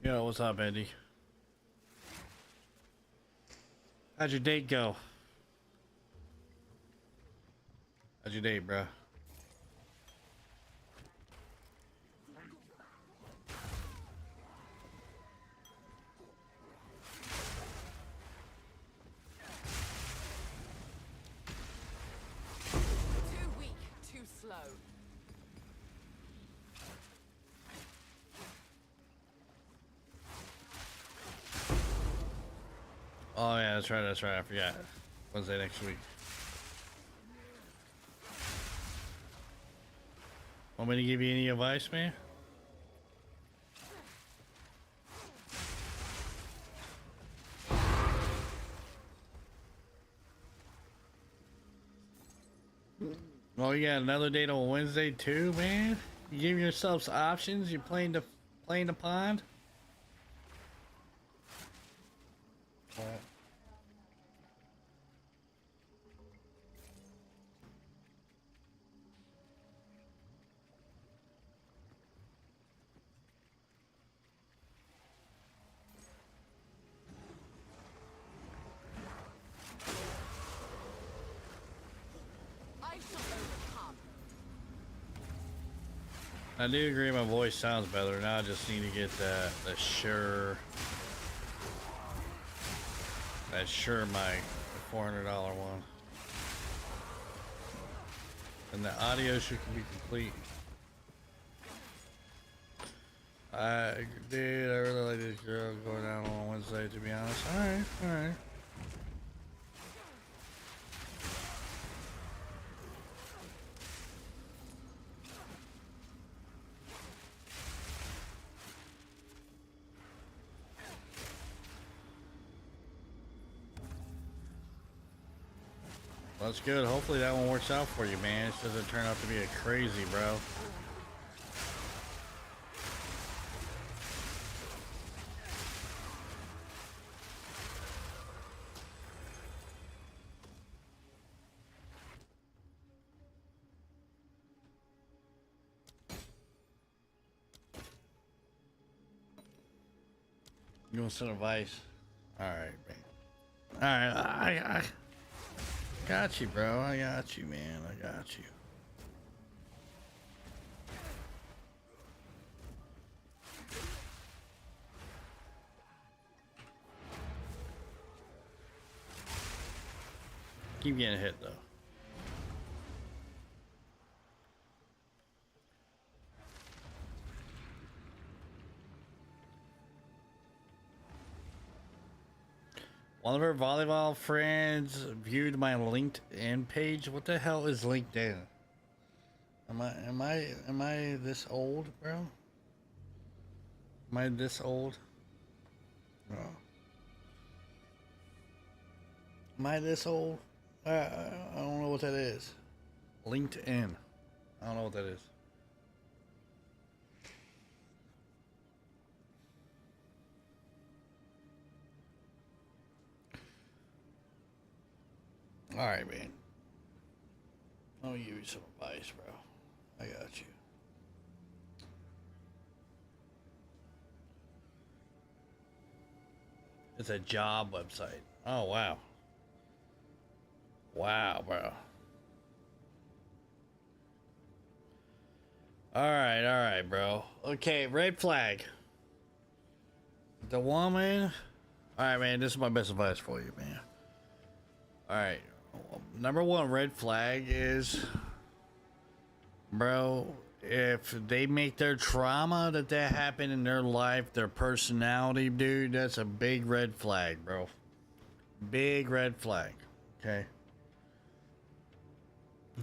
Yo, what's up, Andy? How'd your date go? How'd your date, bro? Too weak, too slow. Oh yeah, that's right, I forgot. Wednesday next week. Want me to give you any advice, man? Oh, you got another date on Wednesday too, man? You giving yourselves options? You playing the pond? I shall overcome. I do agree my voice sounds better. Now I just need to get the Shure mic, the $400 one. And the audio should be complete. Dude, I really like this girl going down on Wednesday, to be honest. Alright. That's good. Hopefully that one works out for you, man. It doesn't turn out to be a crazy, bro. You want some advice? Alright, man. Alright, I got you, bro. I got you, man. I got you. Keep getting hit, though. One of our volleyball friends viewed my LinkedIn page. What the hell is LinkedIn? Am I this old, bro? Am I this old? No. Am I this old? I don't know what that is. LinkedIn. I don't know what that is. Alright, man. I'll give you some advice, bro. I got you. It's a job website. Oh, wow. Wow, bro. Alright, bro. Okay, red flag. The woman. Alright, man. This is my best advice for you, man. Alright. Number one red flag is, bro, if they make their trauma that happened in their life, their personality, dude, that's a big red flag, bro. Big red flag. Okay.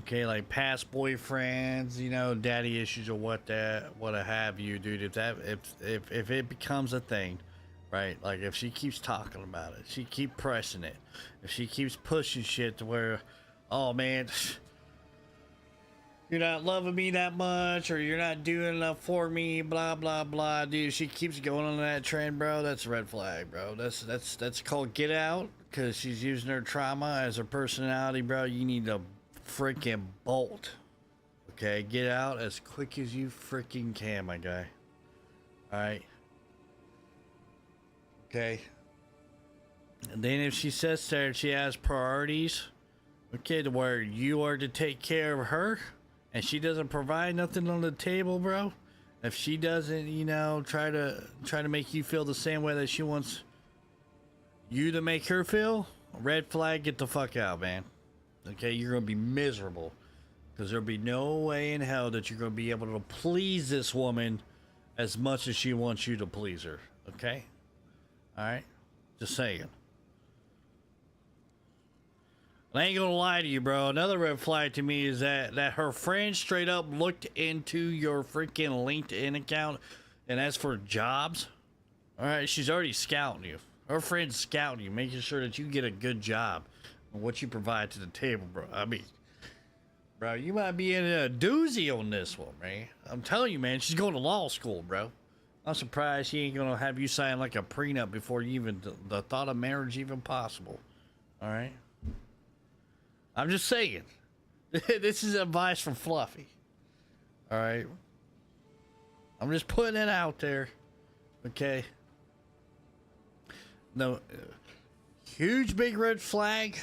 Okay, like past boyfriends, you know, daddy issues or what have you, dude. If it becomes a thing, right? Like if she keeps talking about it, she keep pressing it, if she keeps pushing shit to where, oh man, you're not loving me that much, or you're not doing enough for me, blah blah blah, dude. If she keeps going on that trend, bro, that's a red flag, bro. That's called get out, because she's using her trauma as her personality, bro. You need to freaking bolt. Okay, get out as quick as you freaking can, my guy. All right. Okay. And then if she sits there and she has priorities, okay, to where you are to take care of her, and she doesn't provide nothing on the table, bro. If she doesn't, you know, try to make you feel the same way that she wants you to make her feel, red flag, get the fuck out, man. Okay, you're gonna be miserable. Because there'll be no way in hell that you're gonna be able to please this woman as much as she wants you to please her. Okay? Alright? Just saying. I ain't gonna lie to you, bro. Another red flag to me is that her friend straight up looked into your freaking LinkedIn account and as for jobs, all right, she's already scouting you. Her friend's scouting you, making sure that you get a good job and what you provide to the table, bro. I mean, bro, you might be in a doozy on this one, man. I'm telling you, man, she's going to law school, bro. I'm surprised she ain't gonna have you sign like a prenup before you even the thought of marriage even possible. All right. I'm just saying. This is advice from Fluffy. All right. I'm just putting it out there. Okay. No. Huge big red flag.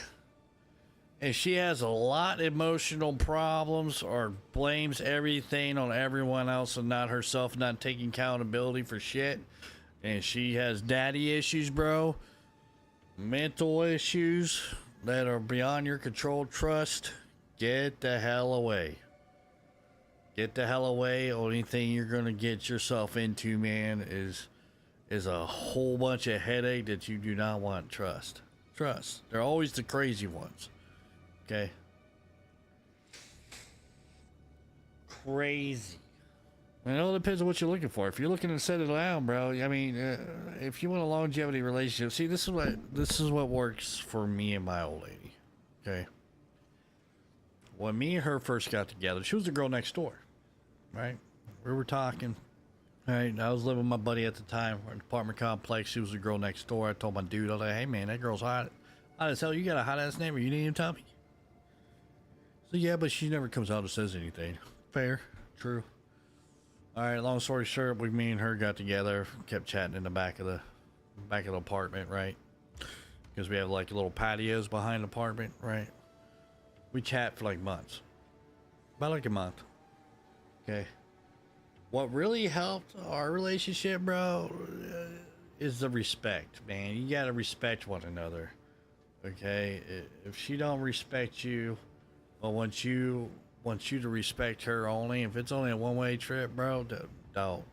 And she has a lot of emotional problems or blames everything on everyone else and not herself, not taking accountability for shit. And she has daddy issues, bro. Mental issues that are beyond your control. Trust, get the hell away. Get the hell away. Only thing you're gonna get yourself into, man, is a whole bunch of headache that you do not want. Trust. They're always the crazy ones. Okay. Crazy. It all depends on what you're looking for. If you're looking to settle down, bro, I mean, if you want a longevity relationship, see, this is what works for me and my old lady. Okay. When me and her first got together, she was the girl next door, right? We were talking. Right, I was living with my buddy at the time. We're in an apartment complex. She was the girl next door. I told my dude, I was like, hey man, that girl's hot. Hot as hell. You got a hot ass neighbor. You didn't even tell me. So yeah, but she never comes out and says anything. Fair, true. All right, long story short, me and her got together, kept chatting in the back of the apartment, right? Because we have like little patios behind the apartment, right? We chat for like months, about like a month. Okay. What really helped our relationship, bro, is the respect, man. You gotta respect one another. Okay, if she don't respect you, well, wants you to respect her only. If it's only a one-way trip, bro, don't.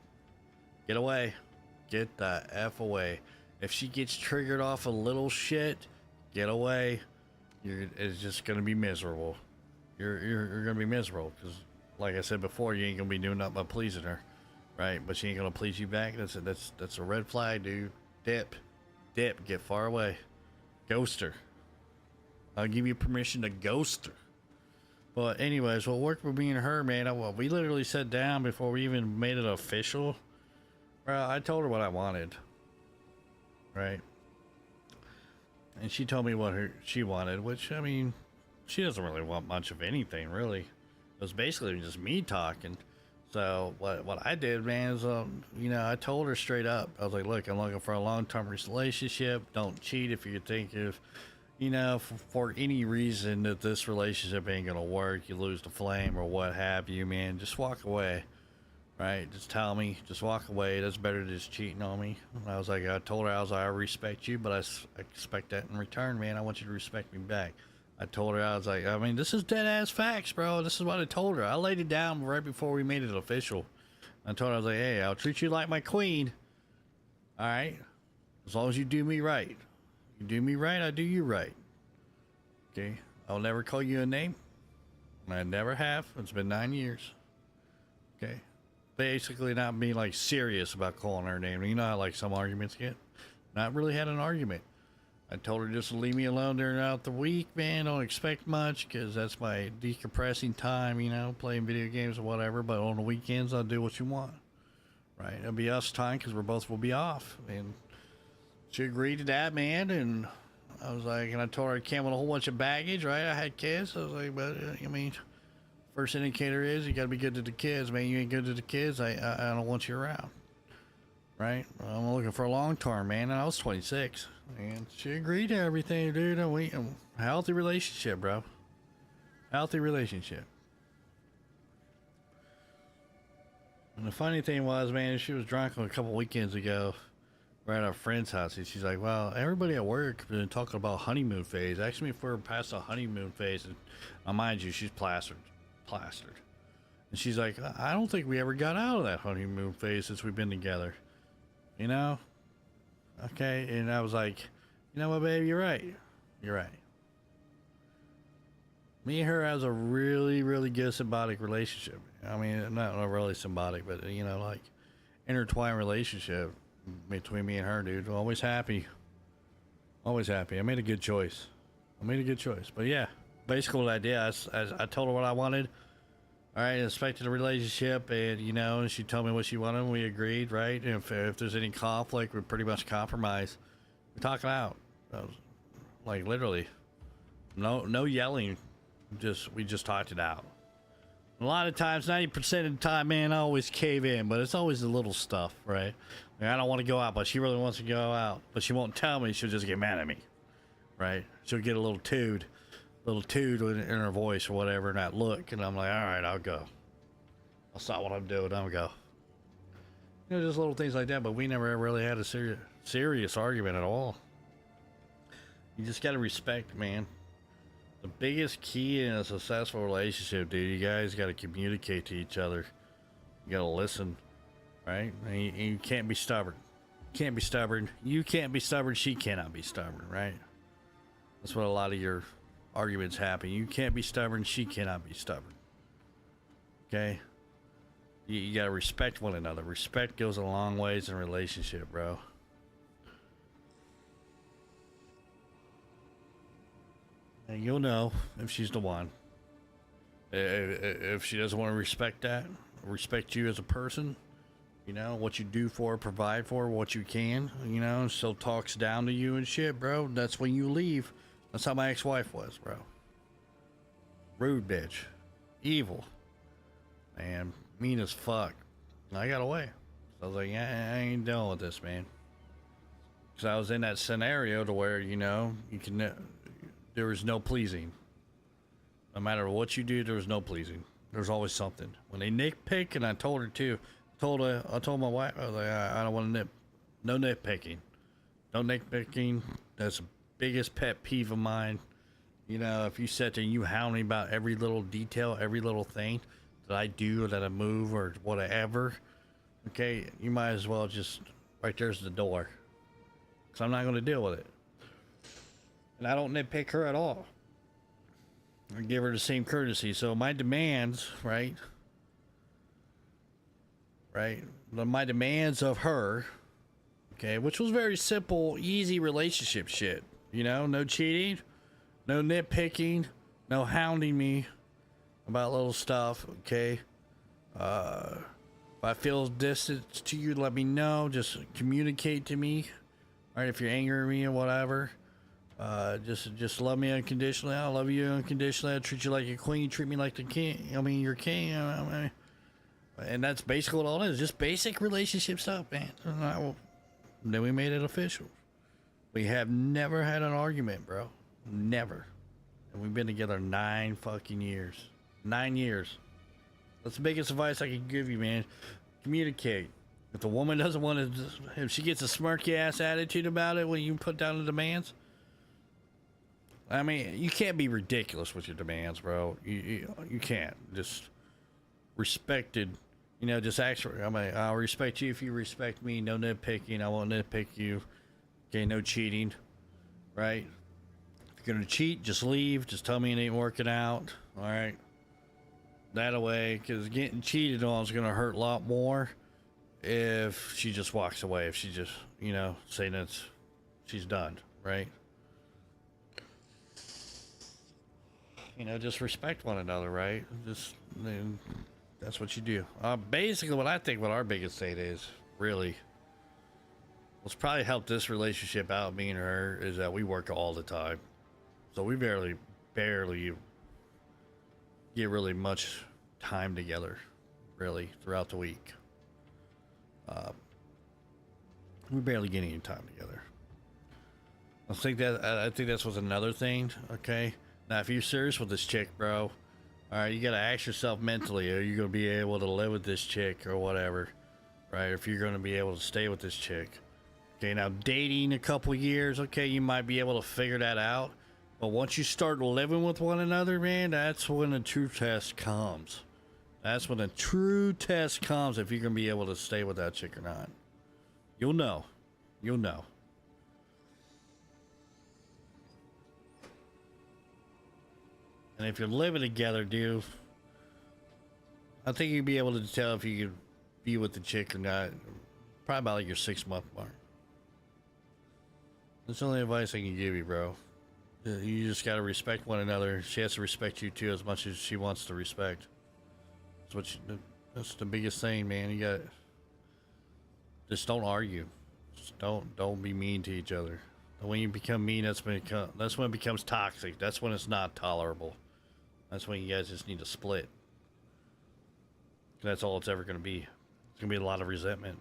Get away. Get the F away. If she gets triggered off a little shit, get away. It's just gonna be miserable. You're gonna be miserable because, like I said before, you ain't gonna be doing nothing but pleasing her, right? But she ain't gonna please you back. That's a red flag, dude. Dip, get far away. Ghost her. I'll give you permission to ghost her. But anyways, what worked with me and her, man, we literally sat down before we even made it official. Bro, I told her what I wanted, right? And she told me what she wanted, which, I mean, she doesn't really want much of anything, really. It was basically just me talking. So what I did, man, is, you know, I told her straight up. I was like, look, I'm looking for a long-term relationship. Don't cheat if you think if, you know, for any reason that this relationship ain't gonna work, you lose the flame or what have you, man, just walk away, right? Just tell me, just walk away. That's better than just cheating on me. And I was like, I told her, I was like, I respect you, but I expect that in return, man. I want you to respect me back. I told her, I was like, I mean, this is dead ass facts, bro. This is what I told her. I laid it down right before we made it official. I told her, I was like, hey, I'll treat you like my queen. All right. As long as you do me right. You do me right, I do you right. Okay. I'll never call you a name. I never have. It's been 9 years. Okay. Basically not being like serious about calling her name. You know how like some arguments get? Not really had an argument. I told her just to leave me alone throughout the week, man. Don't expect much because that's my decompressing time, you know, playing video games or whatever. But on the weekends, I'll do what you want, right? It'll be us time because we're both will be off. And she agreed to that, man. And I was like, and I told her I came with a whole bunch of baggage, right? I had kids. I was like, but I mean, first indicator is you got to be good to the kids, man. You ain't good to the kids, I don't want you around. right? I'm looking for a long term, man, and I was 26, and she agreed to everything, dude. And we healthy relationship, bro. Healthy relationship. And the funny thing was, man, she was drunk a couple weekends ago. We're at our friend's house, and she's like, "Well, everybody at work has been talking about honeymoon phase. Ask me if we're past the honeymoon phase." And mind you, she's plastered. And she's like, "I don't think we ever got out of that honeymoon phase since we've been together." You know? Okay, and I was like, "You know what, babe? You're right. You're right." Me and her has a really, really good symbiotic relationship. I mean, not really symbiotic, but you know, like intertwined relationship between me and her, dude. Always happy. Always happy. I made a good choice. But yeah, basically what I did, I told her what I wanted. All right, inspected the relationship, and you know, she told me what she wanted, and we agreed, right? And if there's any conflict, we pretty much compromise. We talk it out. Like literally. No yelling. We just talked it out. A lot of times, 90% of the time, man, I always cave in, but it's always the little stuff, right? Like, I don't want to go out, but she really wants to go out, but she won't tell me. She'll just get mad at me, right? She'll get a little tood in her voice or whatever, and that look, and I'm like, all right, I'll go. I'll stop what I'm doing. I'll go. You know, just little things like that, but we never really had a serious argument at all. You just got to respect, man. The biggest key in a successful relationship, dude, you guys got to communicate to each other. You got to listen, right? And you can't be stubborn. You can't be stubborn. You can't be stubborn. She cannot be stubborn, right? That's what a lot of your arguments happen. You can't be stubborn. She cannot be stubborn. Okay? You got to respect one another. Respect goes a long ways in a relationship, bro. And you'll know if she's the one. If she doesn't want to respect you as a person, you know, what you do for her, provide for her, what you can, you know, and still talks down to you and shit, bro, that's when you leave. That's how my ex-wife was, bro. Rude bitch. Evil. Man, mean as fuck. I got away. So I was like, yeah, I ain't dealing with this, man. Because I was in that scenario to where, you know, there was no pleasing. No matter what you do, there was no pleasing. There's always something. When they nitpick, and I told her too, I told my wife, I was like, I don't want to no nitpicking. No nitpicking. That's the biggest pet peeve of mine. You know, if you sit there and you hound me about every little detail, every little thing that I do, or that I move, or whatever, okay, you might as well just, right there's the door. Because I'm not going to deal with it. And I don't nitpick her at all. I give her the same courtesy. So my demands, right? My demands of her, okay, which was very simple, easy relationship shit. You know, no cheating, no nitpicking, no hounding me about little stuff, okay? If I feel distance to you, let me know. Just communicate to me. All right, if you're angry at me or whatever. Just love me unconditionally. I love you unconditionally. I treat you like a queen. Treat me like the king. I mean, you're king. And that's basically what all it is. Just basic relationship stuff, man. Then we made it official. We have never had an argument, bro. Never. And we've been together 9 fucking years. 9 years. That's the biggest advice I can give you, man. Communicate. If the woman doesn't want to, if she gets a smirky ass attitude about it when you put down the demands, I mean, you can't be ridiculous with your demands, bro. You can't. Just respected, you know, just actually, I mean, I'll respect you if you respect me. No nitpicking. I won't nitpick you. Okay, no cheating, right? If you're going to cheat, just leave. Just tell me it ain't working out, all right? That away, because getting cheated on is going to hurt a lot more if she just walks away. If she just, you know, saying that she's done, right? You know, just respect one another, right? That's what you do. Basically, what I think what our biggest thing is, really, what's probably helped this relationship out, me and her, is that we work all the time. So we barely get really much time together, really, throughout the week. We barely get any time together. I think that's what's another thing. Okay, now if you're serious with this chick, bro, all right, you gotta ask yourself mentally: are you gonna be able to live with this chick or whatever, right? If you're gonna be able to stay with this chick. Okay, now dating a couple years, okay, you might be able to figure that out. But once you start living with one another, man, that's when the true test comes. That's when the true test comes if you're gonna be able to stay with that chick or not. You'll know. You'll know. And if you're living together, dude, I think you'd be able to tell if you could be with the chick or not. Probably about like your 6-month mark. That's the only advice I can give you, bro. You just gotta respect one another. She has to respect you too as much as she wants to respect. That's the biggest thing, man. You got just don't argue. Just don't be mean to each other. And when you become mean, that's when it becomes toxic. That's when it's not tolerable. That's when you guys just need to split. That's all it's ever gonna be. It's gonna be a lot of resentment.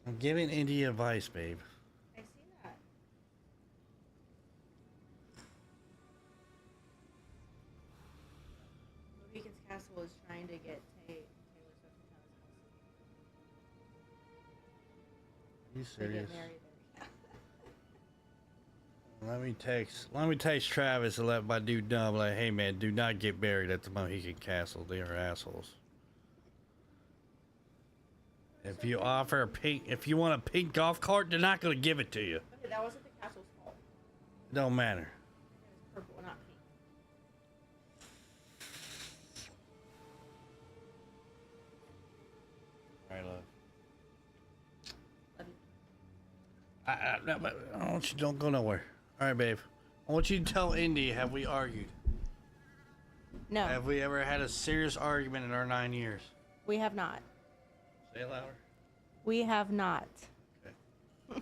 I'm giving Indy advice, babe. I see that. Beacon's Castle is trying to get Taylor Swift Are you to get serious? married there. Let me text Travis and let my dude know, like, hey man, do not get buried at the Mohican Castle. They are assholes. If you offer a pink, if you want a pink golf cart, they're not gonna give it to you. Okay, that wasn't the castle's fault. Don't matter. It was purple, not pink. All right, love. Love you. No, but I want you, don't go nowhere. All right, babe. I want you to tell Indy, have we argued? No, Have we ever had a serious argument in our 9 years? we have not. Say it louder. We have not. Okay.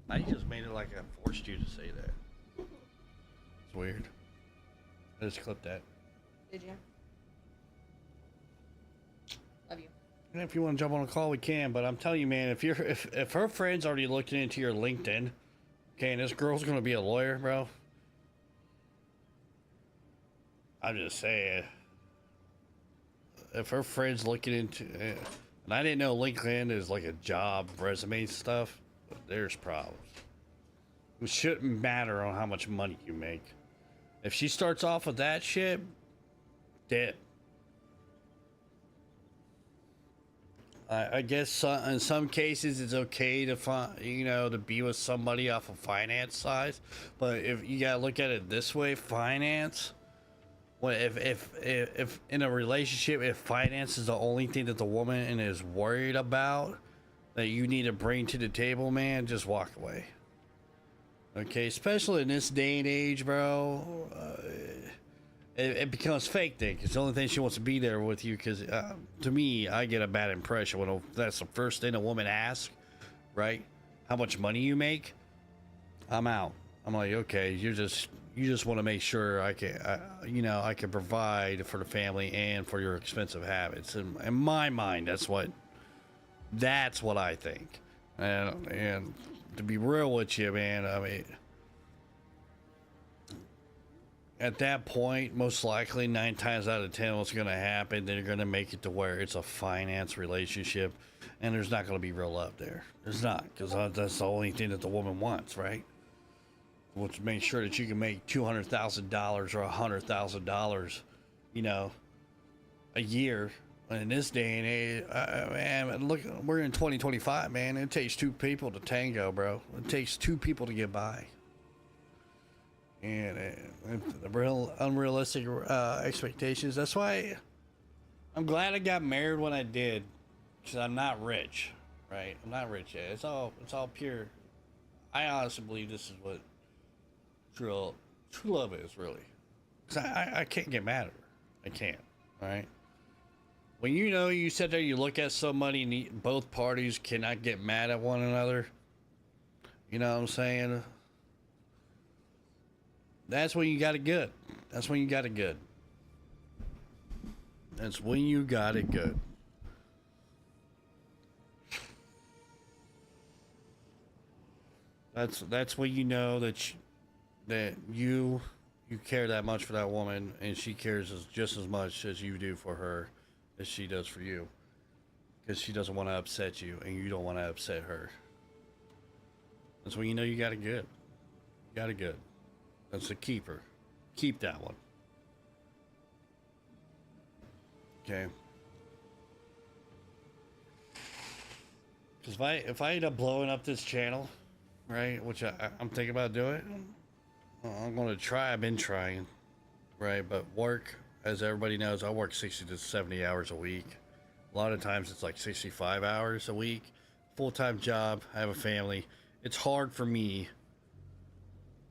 Now you just made it like I forced you to say that. It's weird. I just clipped that. Did you? Love you. And if you want to jump on a call, we can. But I'm telling you, man, if her friend's already looking into your LinkedIn, okay, and this girl's gonna be a lawyer, bro. I'm just saying. If her friend's looking into it, and I didn't know LinkedIn is like a job resume stuff, but there's problems. It shouldn't matter on how much money you make. If she starts off with that shit, dead. I guess in some cases it's okay to find, to be with somebody off of finance size, but if you gotta look at it this way, finance. Well, if in a relationship, if finance is the only thing that the woman is worried about that you need to bring to the table, man, just walk away. Okay, especially in this day and age, bro. It becomes fake then, because the only thing she wants to be there with you. Because to me, I get a bad impression when that's the first thing a woman asks, right? How much money you make? I'm out. I'm like, okay, you just want to make sure I can provide for the family and for your expensive habits. In my mind, that's what I think. And to be real with you, man, I mean, at that point, most likely 9 times out of 10, what's going to happen, they're going to make it to where it's a finance relationship, and there's not going to be real love there. There's not, because that's the only thing that the woman wants, right? Wants to make sure that you can make $200,000 or $100,000, a year. In this day and age, man, look, we're in 2025, man. It takes 2 people to tango, bro. It takes 2 people to get by. And the real unrealistic expectations. That's why I'm glad I got married when I did, because I'm not rich, right? I'm not rich yet. It's all pure. I honestly believe this is what true love is, really. Because I can't get mad at her. I can't. All right. When you sit there, you look at somebody, and both parties cannot get mad at one another. You know what I'm saying? That's when you got it good. That's when you got it good. That's when you got it good. That's when you know that you care that much for that woman, and she cares just as much as you do for her, as she does for you. Because she doesn't want to upset you, and you don't want to upset her. That's when you know you got it good. You got it good. That's a keeper. Keep that one. Okay. Because if I end up blowing up this channel, right, which I'm thinking about doing, I'm going to try. I've been trying, right? But work, as everybody knows, I work 60 to 70 hours a week. A lot of times it's like 65 hours a week. Full-time job. I have a family. It's hard for me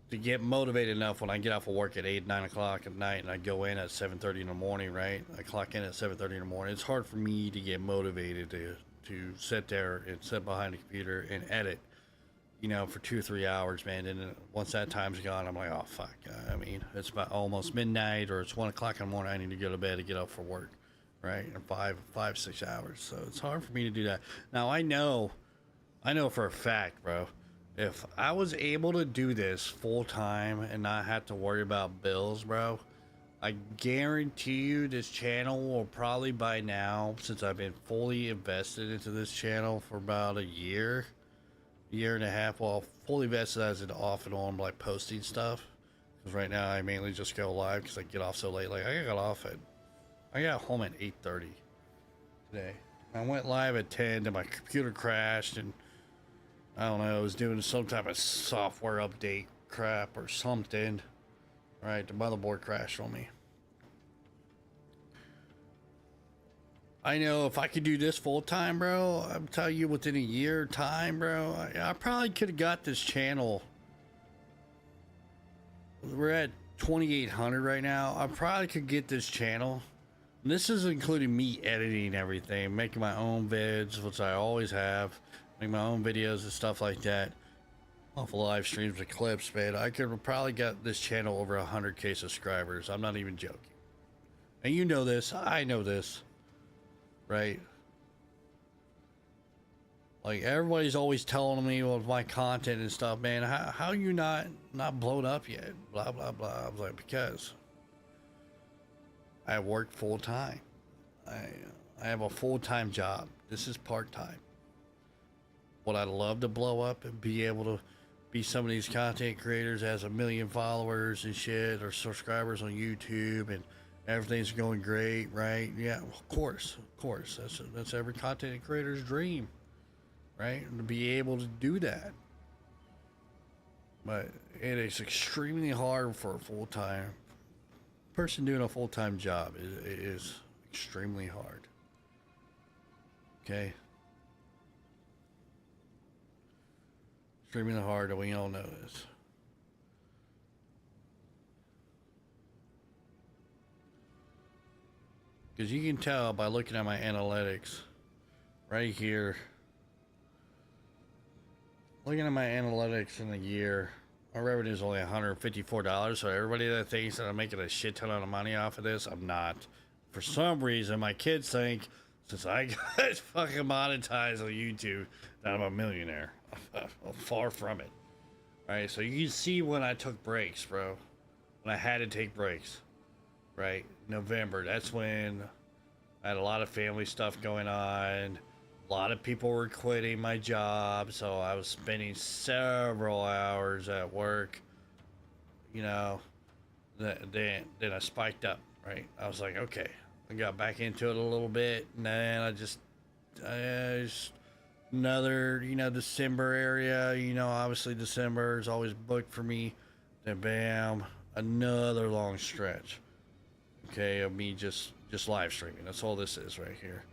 to get motivated enough when I get off of work at 8, 9 o'clock at night and I go in at 7:30 in the morning, right? I clock in at 7:30 in the morning. It's hard for me to get motivated to sit there and sit behind the computer and edit, you know, for 2 or 3 hours, man. And then once that time's gone, I'm like, oh, fuck. I mean, it's about almost midnight or it's 1 o'clock in the morning. I need to go to bed to get up for work, right? In 6 hours. So it's hard for me to do that. Now, I know for a fact, bro, if I was able to do this full time and not have to worry about bills, bro, I guarantee you this channel will probably by now, since I've been fully invested into this channel for about a year and a half, well, fully vested as an off and on, like posting stuff. Because right now I mainly just go live because I get off so late. Like I got home at 8:30 today. I went live at 10 and my computer crashed and I don't know, I was doing some type of software update crap or something. Right, the motherboard crashed on me. I know if I could do this full time, bro, I'm telling you within a year time, bro, I probably could have got this channel. We're at 2,800 right now. I probably could get this channel. And this is including me editing everything, making my own vids, which I always have. Make my own videos and stuff like that off of live streams and clips, man. I could have probably got this channel over 100K subscribers. I'm not even joking. And you know this. I know this. Right? Like, everybody's always telling me with my content and stuff, man, how you not blown up yet? Blah, blah, blah. I was like, because I work full time. I have a full-time job. This is part-time. Would I love to blow up and be able to be some of these content creators has 1 million followers and shit or subscribers on YouTube and everything's going great, right? Yeah, of course. That's every content creator's dream, right? To be able to do that. But it is extremely hard for a full-time person doing a full-time job. It is extremely hard. Okay. Extremely hard, and we all know this. Because you can tell by looking at my analytics right here. Looking at my analytics in a year, my revenue is only $154. So everybody that thinks that I'm making a shit ton of money off of this, I'm not. For some reason, my kids think since I got fucking monetized on YouTube that I'm a millionaire. Far from it. Right, so you can see when I took breaks, bro. When I had to take breaks. Right, November. That's when I had a lot of family stuff going on. A lot of people were quitting my job, so I was spending several hours at work. You know, then I spiked up. Right, I was like, okay, I got back into it a little bit, and then I just another, you know, December area, you know, obviously December is always booked for me. Then bam, another long stretch, okay, of me just live streaming. That's all this is right here.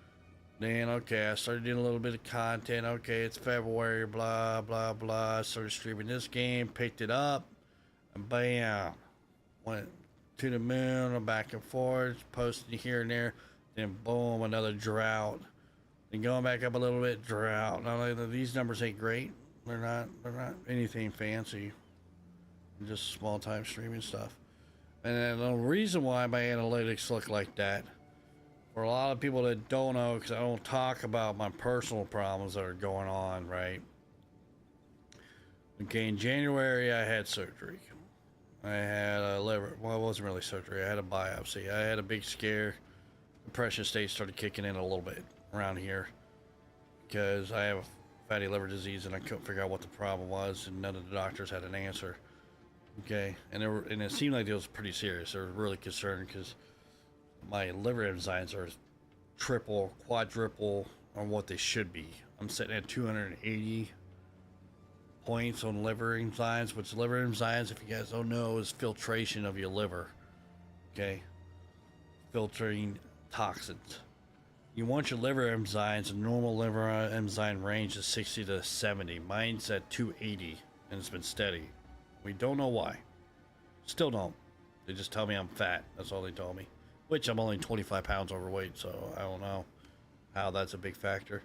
Then okay, I started doing a little bit of content. Okay, it's February, blah blah blah. Started streaming this game, picked it up, and bam, went to the moon and back and forth, posting here and there. Then boom, another drought. And going back up a little bit, drought. Not only that these numbers ain't great, they're not anything fancy. Just small time streaming stuff. And then the reason why my analytics look like that For a lot of people that don't know, because I don't talk about my personal problems that are going on, right? Okay, in January I had surgery. I had a liver, well, it wasn't really surgery, I had a biopsy. I had a big scare. Depression state started kicking in a little bit around here because I have fatty liver disease and I couldn't figure out what the problem was, and none of the doctors had an answer. Okay, and it seemed like it was pretty serious. They were really concerned because my liver enzymes are triple, quadruple on what they should be. I'm sitting at 280 points on liver enzymes, which liver enzymes, if you guys don't know, is filtration of your liver. Okay, filtering toxins. You want your liver enzymes, a normal liver enzyme range is 60 to 70. Mine's at 280 and it's been steady. We don't know why. Still don't. They just tell me I'm fat. That's all they told me. Which I'm only 25 pounds overweight, so I don't know how that's a big factor.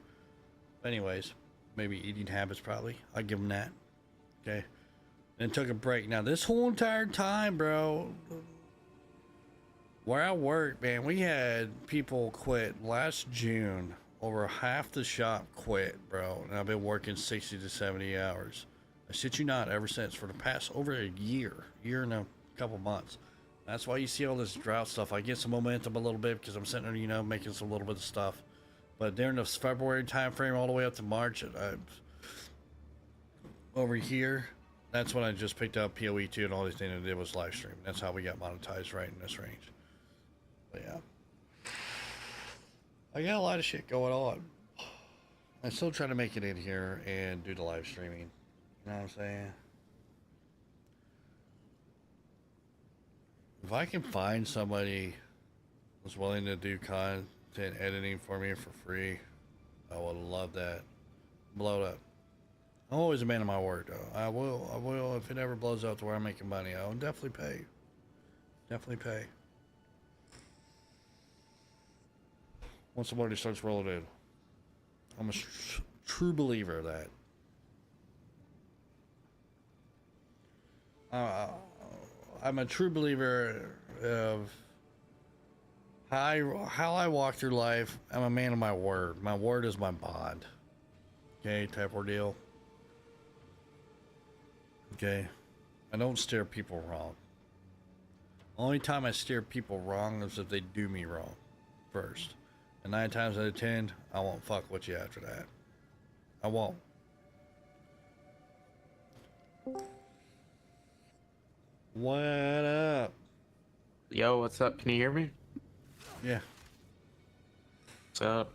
But anyways, maybe eating habits probably. I give them that. Okay. Then took a break. Now this whole entire time, bro, where I work, man, we had people quit last June. Over half the shop quit, bro. And I've been working 60 to 70 hours. I shit you not, ever since, for the past over a year and a couple months. That's why you see all this drought stuff. I get some momentum a little bit because I'm sitting there, you know, making some little bit of stuff. But during this February time frame all the way up to March, over here, that's when I just picked up PoE2, and all these things I did was live stream. That's how we got monetized right in this range. But yeah, I got a lot of shit going on. I'm still trying to make it in here and do the live streaming. You know what I'm saying? If I can find somebody who's willing to do content editing for me for free, I would love that. Blow it up. I'm always a man of my word, though. I will, if it ever blows out to where I'm making money, I'll definitely pay. Definitely pay. Once somebody starts rolling in. I'm a true believer of that. I'm a true believer of how I walk through life. I'm a man of my word. My word is my bond. Okay, type ordeal. Okay, I don't steer people wrong. Only time I steer people wrong is if they do me wrong first. And 9 times out of 10, I won't fuck with you after that. I won't. What up? Yo, what's up? Can you hear me? Yeah. What's up?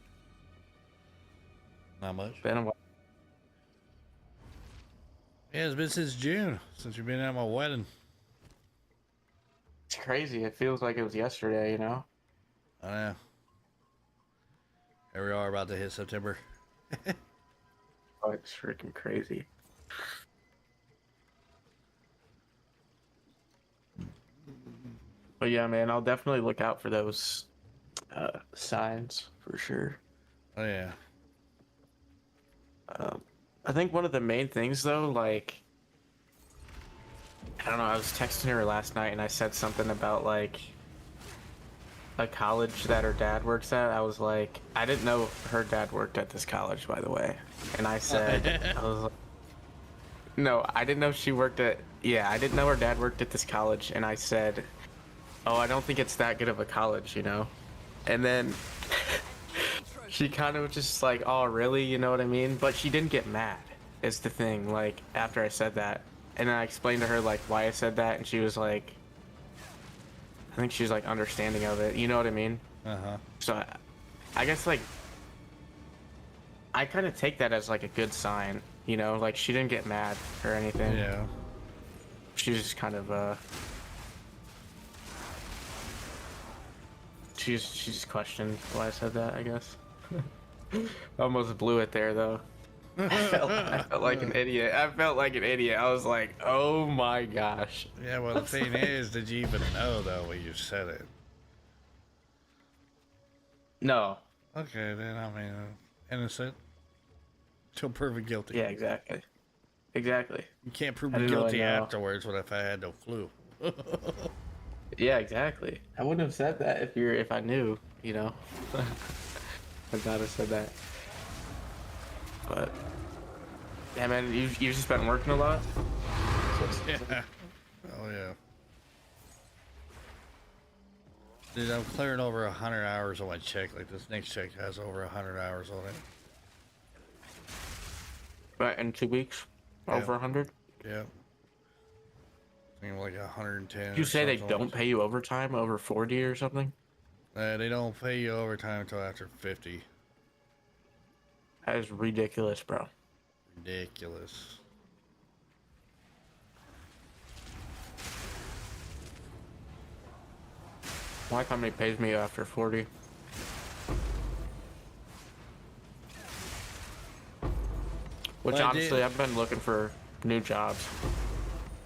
Not much. Been a while. Yeah, it's been since June, since you've been at my wedding. It's crazy. It feels like it was yesterday, you know? I know. Here we are about to hit September. Oh, it's freaking crazy. But yeah, man, I'll definitely look out for those signs for sure. Oh, yeah. I think one of the main things, though, like, I don't know, I was texting her last night and I said something about, like, a college that her dad works at. I was like, I didn't know her dad worked at this college, by the way. And I said, I was like, no, I didn't know she worked at, yeah, I didn't know her dad worked at this college. And I said, oh, I don't think it's that good of a college, you know? And then she kind of just like, oh, really? You know what I mean? But she didn't get mad, is the thing, like, after I said that. And then I explained to her, like, why I said that, and she was like, I think she was, like, understanding of it, you know what I mean? Uh-huh. So, I guess, like, I kind of take that as, like, a good sign, you know? Like, she didn't get mad or anything. Yeah. She just kind of, she just questioned why I said that, I guess. Almost blew it there, though. I felt like an idiot. I felt like an idiot. I was like, oh my gosh. Yeah, well, the thing is, did you even know, though, when you said it? No. Okay, then, I mean, innocent till proven guilty. Yeah, exactly. Exactly. You can't prove I me didn't really guilty know. afterwards. What if I had no clue? Yeah, exactly. I wouldn't have said that if I knew, you know. I'd not have said that. But yeah, man, you've just been working a lot. Yeah. Oh yeah. Dude, I'm clearing over 100 hours on my check. Like this next check has over 100 hours on it. Right, in 2 weeks, Yeah. over 100. Yeah. I think like 110 You or say they something. don't pay you overtime over 40 or something? They don't pay you overtime until after 50. That is ridiculous, bro. Ridiculous. My company pays me after 40. Which Well, honestly, I've been looking for new jobs.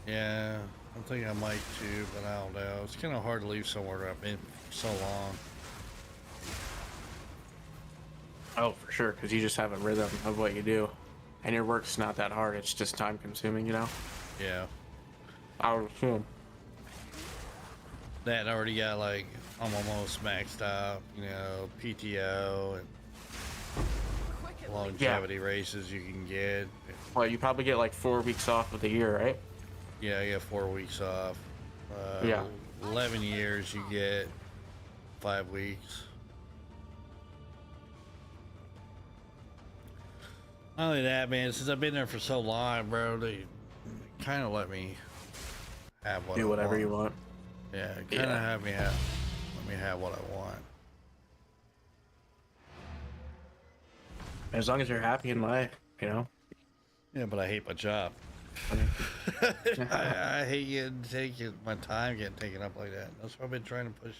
Yeah, I think I might too, but I don't know. It's kind of hard to leave somewhere I've been for so long. Oh, for sure, because you just have a rhythm of what you do. And your work's not that hard, it's just time consuming, you know? Yeah. I would assume. That already got like, I'm almost maxed out, you know, PTO and Quicker longevity races you can get. Well, you probably get like 4 weeks off of the year, right? Yeah, you get 4 weeks off. Yeah. 11 years you get 5 weeks. Not only that, man, since I've been there for so long, bro, they kind of let me have what Do I whatever want. you want. Yeah, kind of Yeah. have me have, let me have what I want. As long as you're happy in life, you know? Yeah, but I hate my job. I hate my time getting taken up like that. That's why I've been trying to push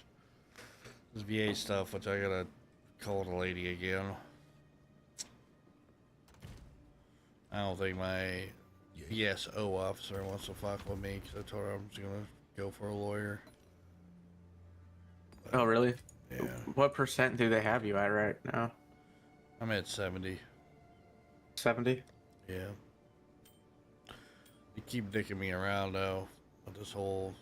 this VA stuff, which I gotta call the lady again. I don't think my PSO officer wants to fuck with me because I told her I'm just gonna go for a lawyer. Oh, really? Yeah, What percent do they have you at right now? I'm at 70. 70? Yeah. They keep dicking me around though with this whole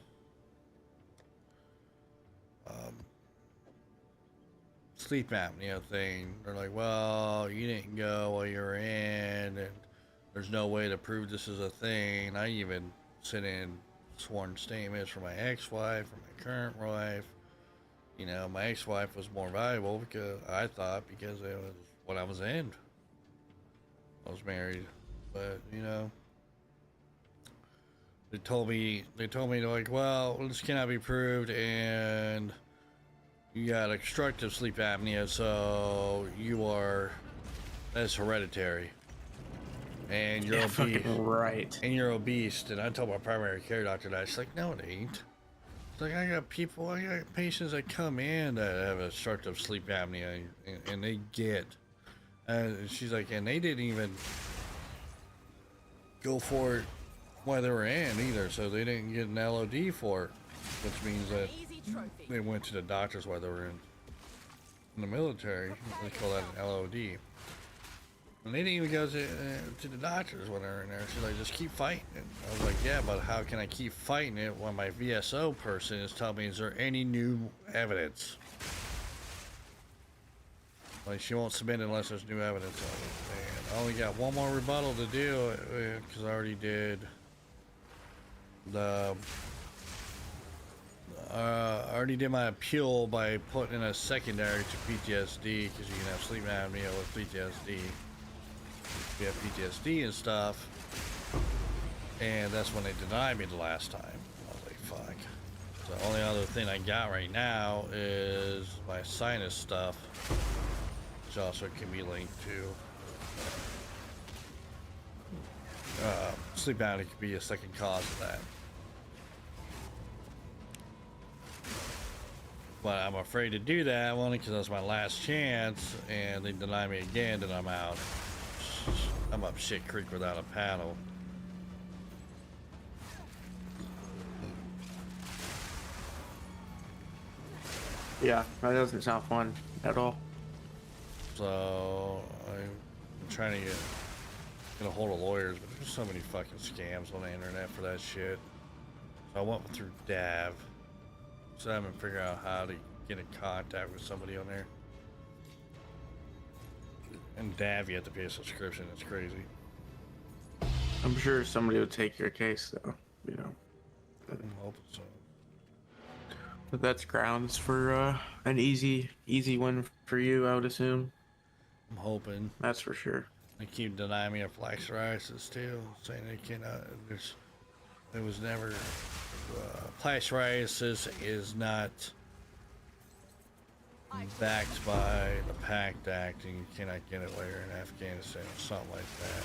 sleep apnea thing. They're like, well, you didn't go while you were in, and there's no way to prove this is a thing. I even sent in sworn statements from my ex-wife, from my current wife. You know, my ex-wife was more valuable because I thought because it was what I was in. I was married, but you know, they told me they're like, well, this cannot be proved, and you got obstructive sleep apnea, so that's hereditary, and you're obese. Fucking right. And you're obese. And I told my primary care doctor that. She's like, no, it ain't. It's like, I got patients that come in that have obstructive sleep apnea, and they get. She's like, and they didn't even go for it while they were in either, so they didn't get an LOD for it, which means that easy trophy. they went to the doctors while they were in the military. They call that an LOD. And they didn't even go to the doctors when they were in there. She's like, just keep fighting it. I was like, yeah, but how can I keep fighting it when my VSO person is telling me, is there any new evidence? Like, she won't submit unless there's new evidence of it. And I only got one more rebuttal to do, because I already did I already did my appeal by putting in a secondary to PTSD, because you can have sleep apnea with PTSD. You have PTSD and stuff, and that's when they denied me the last time. I was like, fuck. So the only other thing I got right now is my sinus stuff, which also can be linked to sleep apnea. Could be a second cause of that. But I'm afraid to do that only because that's my last chance, and they deny me again, then I'm out. I'm up shit creek without a paddle. Yeah, that doesn't sound fun at all. So I'm trying to get a hold of lawyers, but there's so many fucking scams on the internet for that shit. So I went through DAV. So I haven't figured out how to get in contact with somebody on there. And Dav, you have to pay a subscription. It's crazy. I'm sure somebody would take your case, though. You know. I'm hoping so. But that's grounds for an easy win for you, I would assume. I'm hoping. That's for sure. They keep denying me of flax psoriasis too, saying they cannot. There was never. Flax psoriasis is not backed by the PACT Act, and you cannot get it later in Afghanistan or something like that.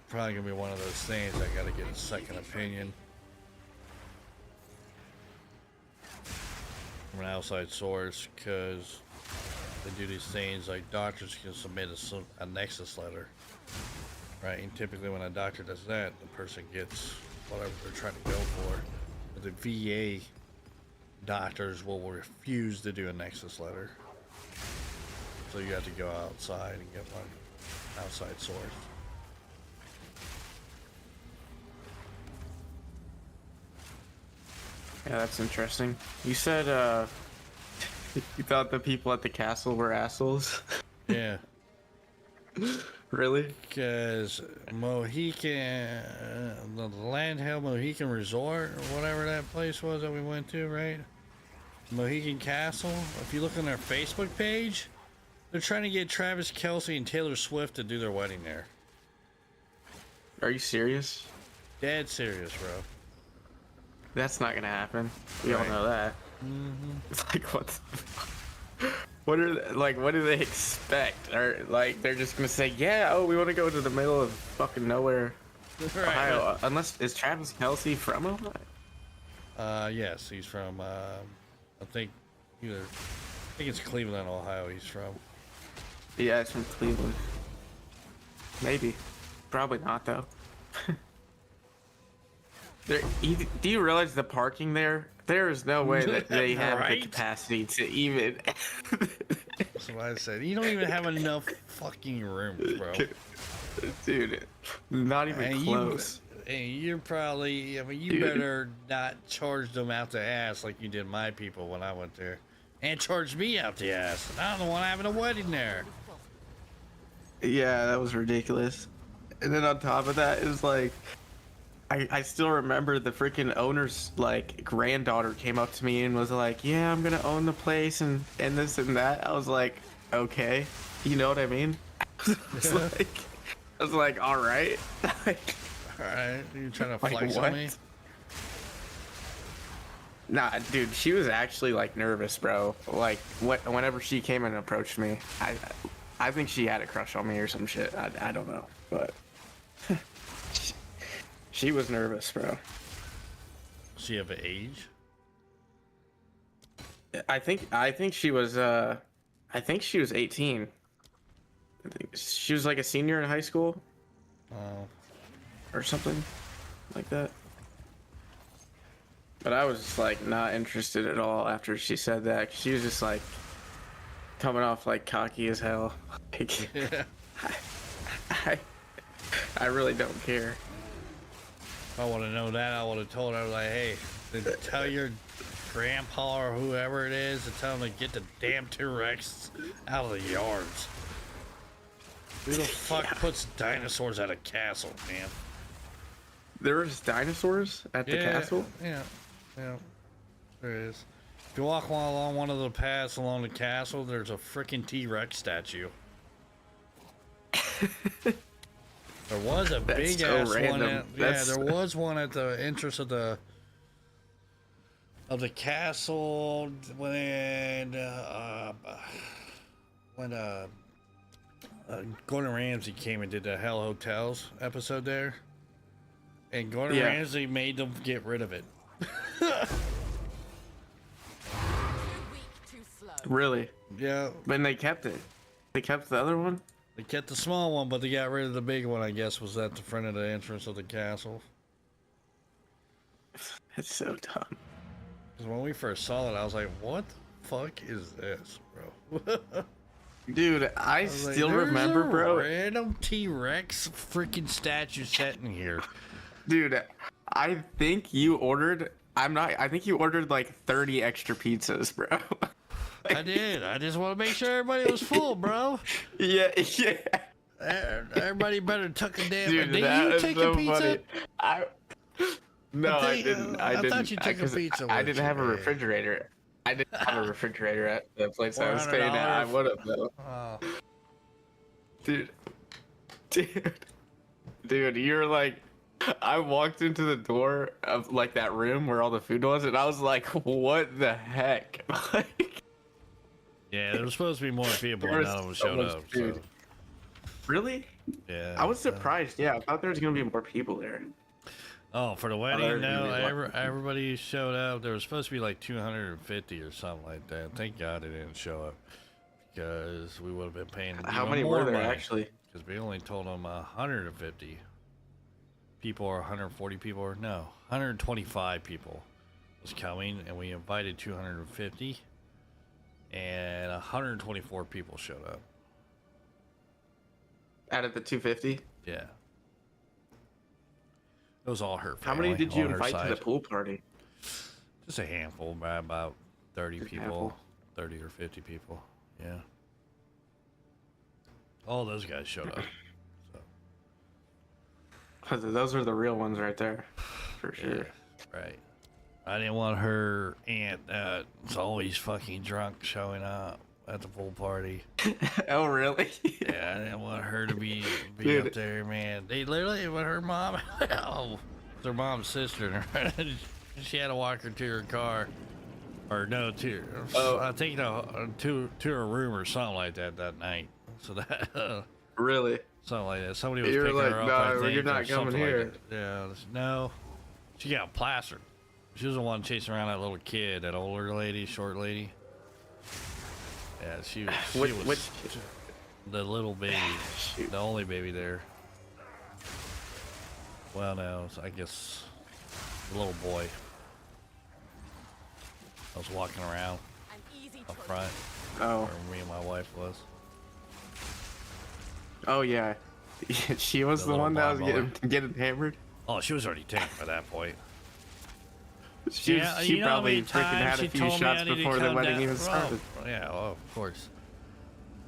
Probably gonna be one of those things I gotta get a second opinion from an outside source, because they do these things like doctors can submit a nexus letter, right? And typically when a doctor does that, the person gets whatever they're trying to go for. But the VA doctors will refuse to do a nexus letter, so you have to go outside and get one outside source. Yeah, that's interesting. You said you thought the people at the castle were assholes. Yeah. Really? Because Mohican, the Landhill Mohican Resort, or whatever that place was that we went to, right? Mohican Castle. If you look on their Facebook page, they're trying to get Travis Kelce and Taylor Swift to do their wedding there. Are you serious? Dead serious, bro. That's not gonna happen. We all know that. It's like, what the fuck? What are they, like? What do they expect? Or like they're just gonna say, "Yeah, oh, we want to go to the middle of fucking nowhere, Ohio." Unless is Travis Kelce from Ohio? Yes, he's from. I think it's Cleveland, Ohio. He's from. Yeah, it's from Cleveland. Maybe, probably not though. Do you realize the parking there? There is no way that they have the capacity to even. That's what I said. You don't even have enough fucking rooms, bro. Dude, not even close. You're probably. I mean, you better not charge them out the ass like you did my people when I went there, and charge me out the ass. I'm the one having a wedding there. Yeah, that was ridiculous. And then on top of that, it was like. I still remember the freaking owner's like granddaughter came up to me and was like, "Yeah, I'm gonna own the place and this and that." I was like, "Okay," you know what I mean? I was like, "All right." All right, you trying to flex what? on me? Nah, dude, she was actually like nervous, bro. Like whenever she came and approached me, I think she had a crush on me or some shit. I don't know, but. She was nervous, bro. Does she have an age? I think she was 18. I think she was like a senior in high school. Oh. Or something like that. But I was just like not interested at all after she said that. 'Cause she was just like coming off like cocky as hell. Like, Yeah. I really don't care. If I would have known that, I would have told her, like, hey, tell your grandpa or whoever it is to tell him to get the damn T-Rex out of the yards. Who the fuck puts dinosaurs at a castle, man? There was dinosaurs at the castle? Yeah, there is. If you walk along one of the paths along the castle, there's a freaking T-Rex statue. There was a big ass one. There was one at the entrance of the castle when Gordon Ramsay came and did the Hell Hotels episode there, and Gordon Ramsay made them get rid of it. Really? Yeah. But they kept it. They kept the other one? They kept the small one, but they got rid of the big one, I guess, was at the front of the entrance of the castle. That's so dumb. Because when we first saw it, I was like, what the fuck is this, bro? Dude, I still remember, bro. Random T-Rex freaking statue set in here. Dude, I think you ordered I'm not. I think you ordered like 30 extra pizzas, bro. I did. I just want to make sure everybody was full, bro. Yeah. Everybody better tuck a damn. Dude, Did that you is take so a pizza? funny. No, I think- didn't. I I didn't. thought you took a 'cause pizza I with didn't you, have a man. refrigerator. I didn't have a refrigerator at the place I was staying at. I $400. would have though. Oh. Dude, you're like, I walked into the door of like that room where all the food was, and I was like, what the heck? Like, Yeah, there was supposed to be more people, there and was none of them so showed much up. food. So, Really? yeah. I was surprised. Yeah, I thought there was gonna be more people there. Oh, for the there wedding? was gonna No, be a lot. everybody showed up. There was supposed to be like 250 or something like that. Thank God they didn't show up because we would have been paying. How even many more were there money, actually? Because we only told them 150 people or 140 people or no, 125 people was coming, and we invited 250, and 124 people showed up. Out of the 250? Yeah. It was all her family. How many did you on her invite to the side. pool party? Just a handful, about 30 Just a people, handful. 30 or 50 people. Yeah. All those guys showed up. So, Those are the real ones right there, for sure. yeah, right. I didn't want her aunt that's always fucking drunk showing up at the pool party. Oh, really? Yeah, I didn't want her to be Dude. up there, man. They literally, with her mom, oh, it's her mom's sister. She had to walk her to her car. Or no, Oh. I think to her room or something like that night. So that Really? something like that. Somebody was You were picking like, her up. "No, I you're think, not or something coming like here." that. Yeah, no, she got plastered. She was the one chasing around that little kid, that older lady, short lady. Yeah, she was the little baby, Shoot. the only baby there. Well, no, I guess the little boy. I was walking around An easy up choice. front Oh. where me and my wife was. Oh, yeah. She was The the little one that was blonde getting hammered? Oh, she was already taken by that point. She Yeah, she you know how probably many freaking times had she a few told me shots I need to before the come wedding down- even started. Oh, yeah, of course.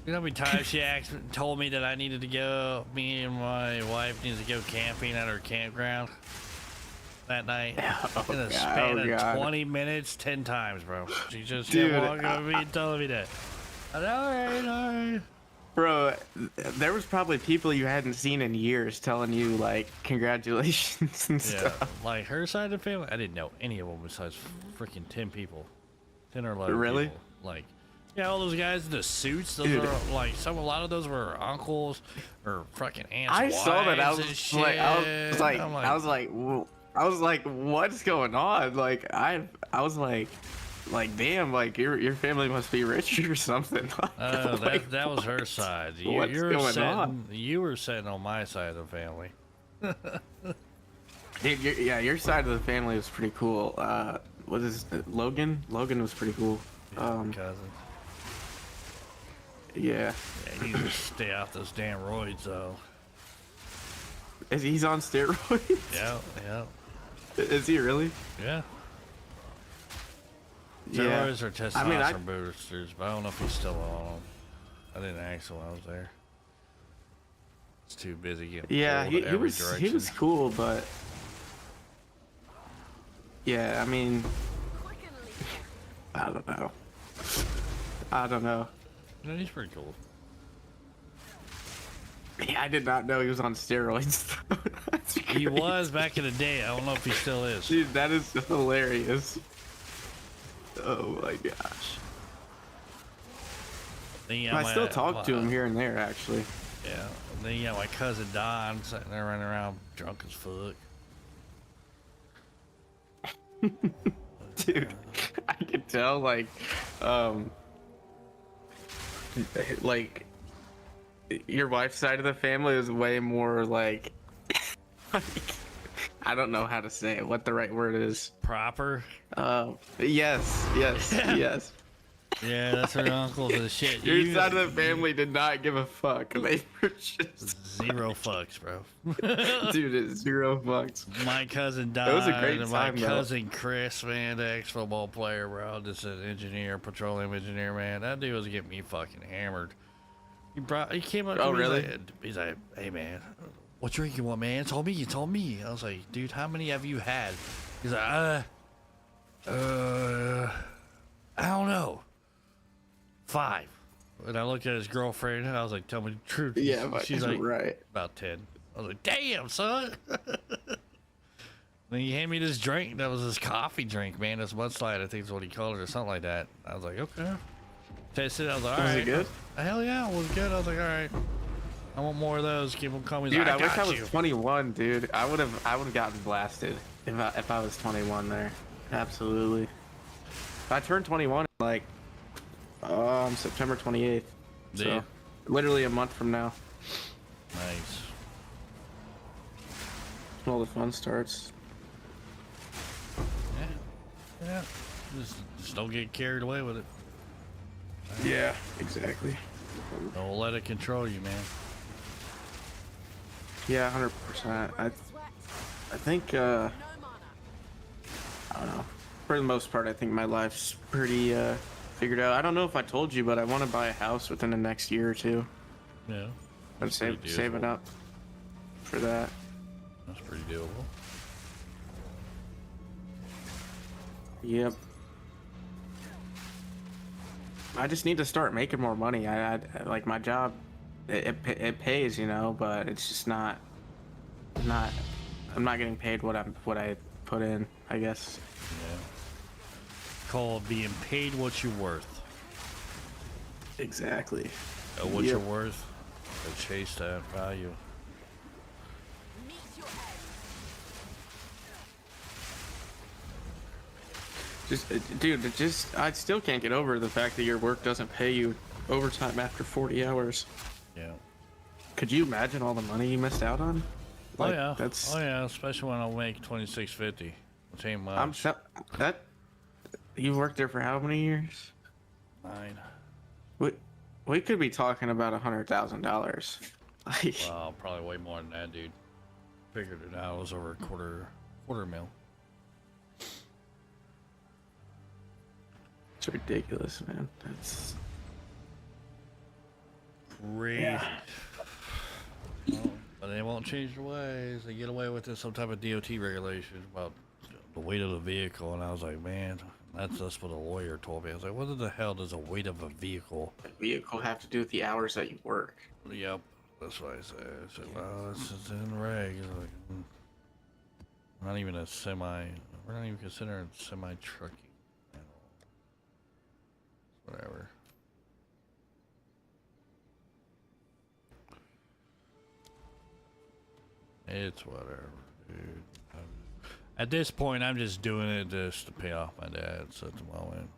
You know how many times she told me that I needed to go, me and my wife needed to go camping at her campground that night? Oh, In a God, span oh, of God. 20 minutes, 10 times, bro. She just Dude, kept walking over me and telling me that. I said, all right. Bro, there was probably people you hadn't seen in years telling you, like, congratulations and Yeah, stuff. like her side of the family, I didn't know any of them besides freaking 10 people. 10 or 11 Really? people. Like, yeah, all those guys in the suits, those Dude. are like, a lot of those were uncles or fucking aunts. I saw that. I wives was and shit. like, I'm I was like, what's going on? Like, I was like, damn, like your family must be rich or something. Like, that was her side. What's You were going sitting, on? You were sitting on my side of the family. Dude, your side of the family was pretty cool. What is it, Logan? Logan was pretty cool. Cousins. Yeah. Yeah, you just stay off those damn roids, though. He's on steroids? Yeah. Is he really? Yeah. Yeah. Steroids or testosterone I mean, boosters, but I don't know if he's still on them. I didn't ask him when I was there. It's too busy getting Yeah, pulled he in every was direction. cool, but yeah, I mean, Quick and leave. I don't know. Yeah, he's pretty cool. Yeah, I did not know he was on steroids. That's He crazy. was back in the day. I don't know if he still is. Dude, that is hilarious. Oh my gosh. Then you got I still my- talk to him here and there, actually. Yeah. Then you got my cousin Don sitting there running around drunk as fuck. Dude, I could tell, like your wife's side of the family is way more like I don't know how to say it, what the right word is. Proper. Yes, yes. Yeah, that's her uncle for the shit. Your side of the family did not give a fuck. They were just zero fucks, bro. dude, it's 0 fucks. My cousin died. It was a great and time, my though. cousin Chris, man, the ex-football player, bro, just an engineer, petroleum engineer, man. That dude was getting me fucking hammered. He came up to Oh, me, really? He's like, hey, man, what drink you want, man? It's all me. It's all me. I was like, dude, how many have you had? He's like, I don't know. 5. And I looked at his girlfriend and I was like, tell me the truth. Yeah, but she's like, right. about 10. I was like, damn, son. Then he handed me this drink. That was his coffee drink, man. This mudslide, I think is what he called it or something like that. I was like, okay. Tasted it. I was like, all right. Was it good? Hell yeah, it was good. I was like, all right. I want more of those. Keep them coming. Dude, I wish got I was you. 21, dude. I would have gotten blasted if I was 21 there. Absolutely. I turned 21 like September 28th. So Yeah. literally a month from now. Nice. All the fun starts. Yeah. Yeah. Just don't get carried away with it. Yeah, exactly. Don't let it control you, man. Yeah, 100%. I think No mana. I don't know. For the most part, I think my life's pretty figured out. I don't know if I told you, but I want to buy a house within the next year or two. Yeah. I'm saving doable. up for that. That's pretty doable. Yep. I just need to start making more money. I like my job. It pays, you know, but it's just not. I'm not getting paid what I put in, I guess. Yeah. Call it being paid what you're worth. Exactly. What Yep. you're worth. And chase that value. Meet your end. Dude, I still can't get over the fact that your work doesn't pay you overtime after 40 hours. Yeah. Could you imagine all the money you missed out on? Oh yeah. That's. Oh yeah. Especially when I make $26.50, which ain't much. That. You worked there for how many years? 9. We could be talking about $100,000. Like, Wow, probably way more than that, dude. Figured it out. It was over a quarter mil. it's ridiculous, man. That's. Crazy. Well, but they won't change their ways. They get away with this some type of DOT regulation about the weight of the vehicle, and I was like, man, that's what a lawyer told me. I was like, what the hell does the weight of a vehicle? The vehicle have to do with the hours that you work. Yep, that's what I said. I said, well, it's in the reg. It's like, not even a semi. We're not even considering semi trucking at all. Whatever. It's whatever, dude. At this point, I'm just doing it just to pay off my dad. So at the moment,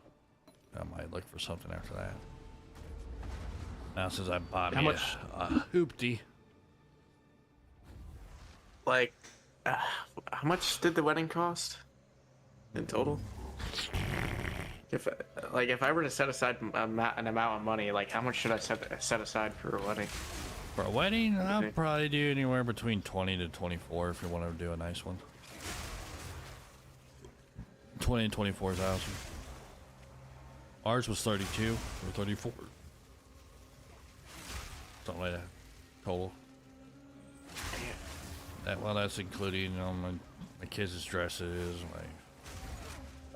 I might look for something after that. Now, since I bought How me much? a hoopty. Like, how much did the wedding cost in total? If I were to set aside an amount of money, like how much should I set aside for a wedding? For a wedding, I'll Okay. probably do anywhere between 20 to 24 if you want to do a nice one. 20 and 24,000. Ours was 32 or 34. Something like that. Total. That's including my kids' dresses,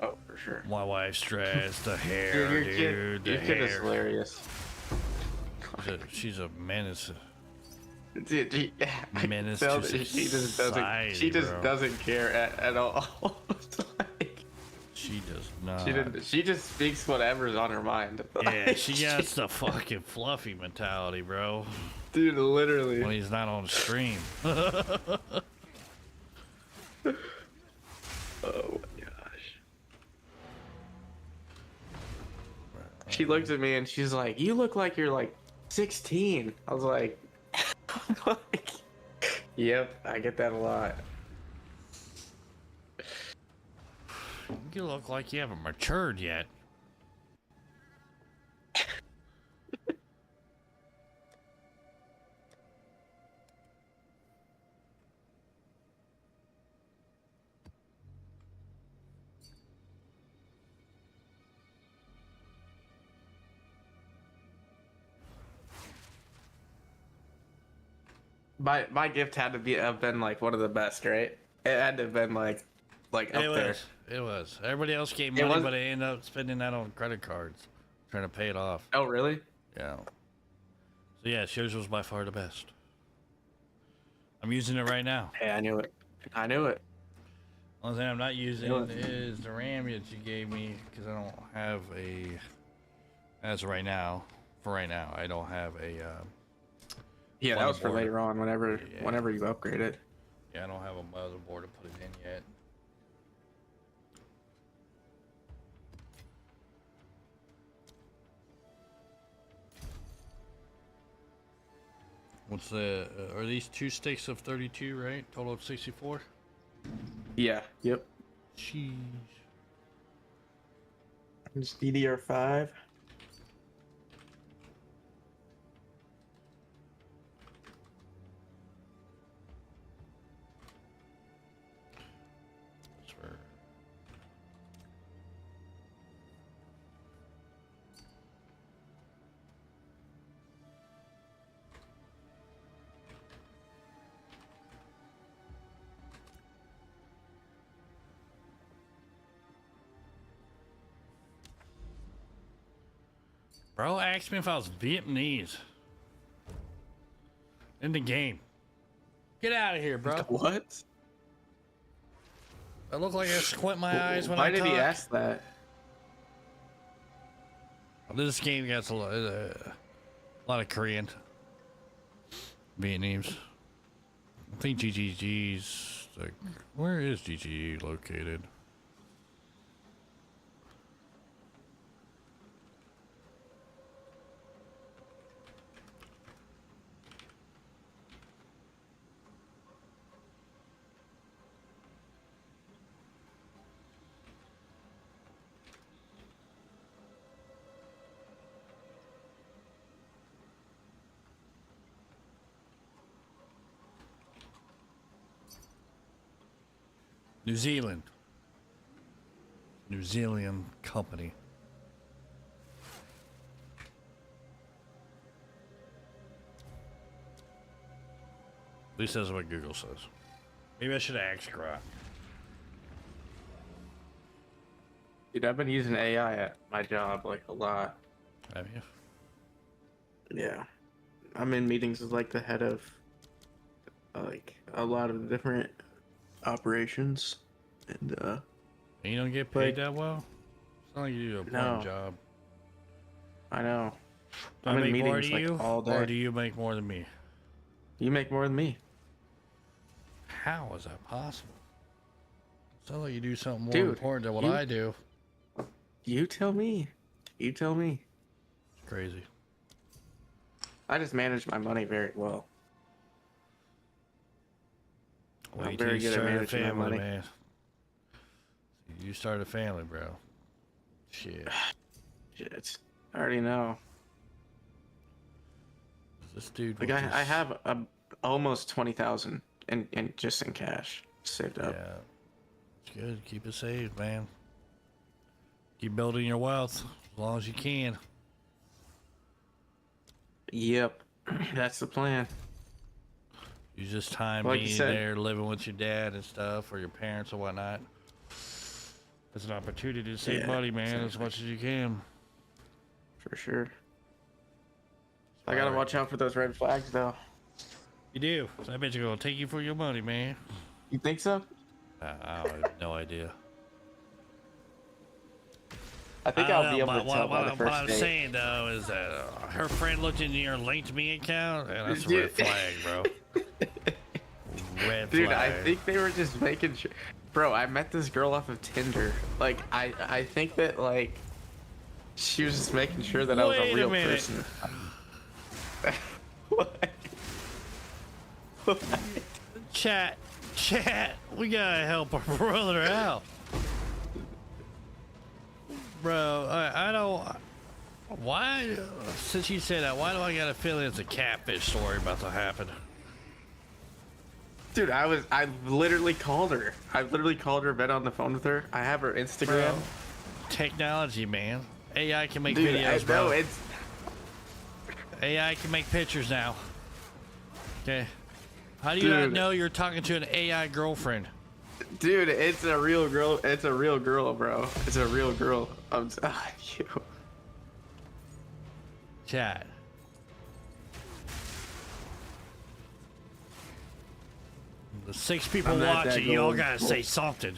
Oh, for sure. my wife's dress, the hair, Your dude, the kid, your kid is hair. hilarious. She's a menace. Dude, I can Menace tell to that she just society, doesn't. She just bro. doesn't care at all. It's like, She does not. she just speaks whatever's on her mind. Yeah, Like, she got the fucking fluffy mentality, bro. dude, literally. When he's not on the stream. Oh my gosh. She looked at me and she's like, "You look like you're like 16." I was like, "Yep, I get that a lot." You look like you haven't matured yet. My gift had to have been like one of the best, right? It had to have been like up there. It was. Everybody else gave It money, was- but they ended up spending that on credit cards, trying to pay it off. Oh really? Yeah. So yeah, yours was by far the best. I'm using it right now. Hey, I knew it. I knew it. Only thing I'm not using Really? is the RAM that you gave me because I don't have a. As of right now, for right now, I don't have a. Yeah, that was for Motherboard. later on. Whenever Yeah. you upgrade it. Yeah, I don't have a motherboard to put it in yet. What's the? Are these 2 sticks of 32, right? Total of 64. Yeah. Yep. Jeez. It's DDR5. Swear. Bro asked me if I was Vietnamese. In the game. Get out of here, bro. What? I look like I squint my eyes when Why I did talk. he ask that? This game gets a lot of Korean, Vietnamese. I think GGG's like, where is GGG located? New Zealand. New Zealand company. At least that's what Google says. Maybe I should ask Grok. Dude, I've been using AI at my job like a lot. Have you? Yeah. I'm in meetings with like the head of like a lot of different operations and And you don't get paid Like- that well? It's not like you do a No. part job. I know. Do I I'm in make more meetings than like you, all day. or do you make more than me? You make more than me. How is that possible? Sounds like you do something more Dude, important than what you- I do. You tell me. You tell me. It's crazy. I just manage my money very well. I'm Wait till very you good at start a managing my family, money. man. You start a family, bro. Shit. Shit. I already know. This dude. Like with I this- have almost 20,000 in just in cash saved up. Yeah. It's good. Keep it saved, man. Keep building your wealth as long as you can. Yep. That's the plan. You just time Like you being said. there, living with your dad and stuff, or your parents or whatnot. It's an opportunity to save Yeah, money, man, as exactly. much as you can. For sure. I gotta watch out for those red flags though. You do. So I bet you're gonna take you for your money, man. You think so? I have no idea. I think I don't I'll be know, able to but tell by the what first I'm date. saying though is that her friend looked into your linked me account, and that's a Dude. red flag, bro. Red Dude, flag. I think they were just making sure. Bro, I met this girl off of Tinder. Like, I think that, like, she was just making sure that I was Wait a a real minute. person. What? What? Chat, we gotta help our brother out. Bro, I don't. Why? Since you said that, why do I got a feeling it's a catfish story about to happen? Dude, I literally called her. I literally called her, been on the phone with her. I have her Instagram. Bro, technology, man. AI can make Dude, videos, I bro. know it's. AI can make pictures now. Okay. How do you not know you're talking to an AI girlfriend? Dude, it's a real girl. It's a real girl, bro. It's a real girl. I'm telling you. Chat. The 6 people watching, you all gotta say something.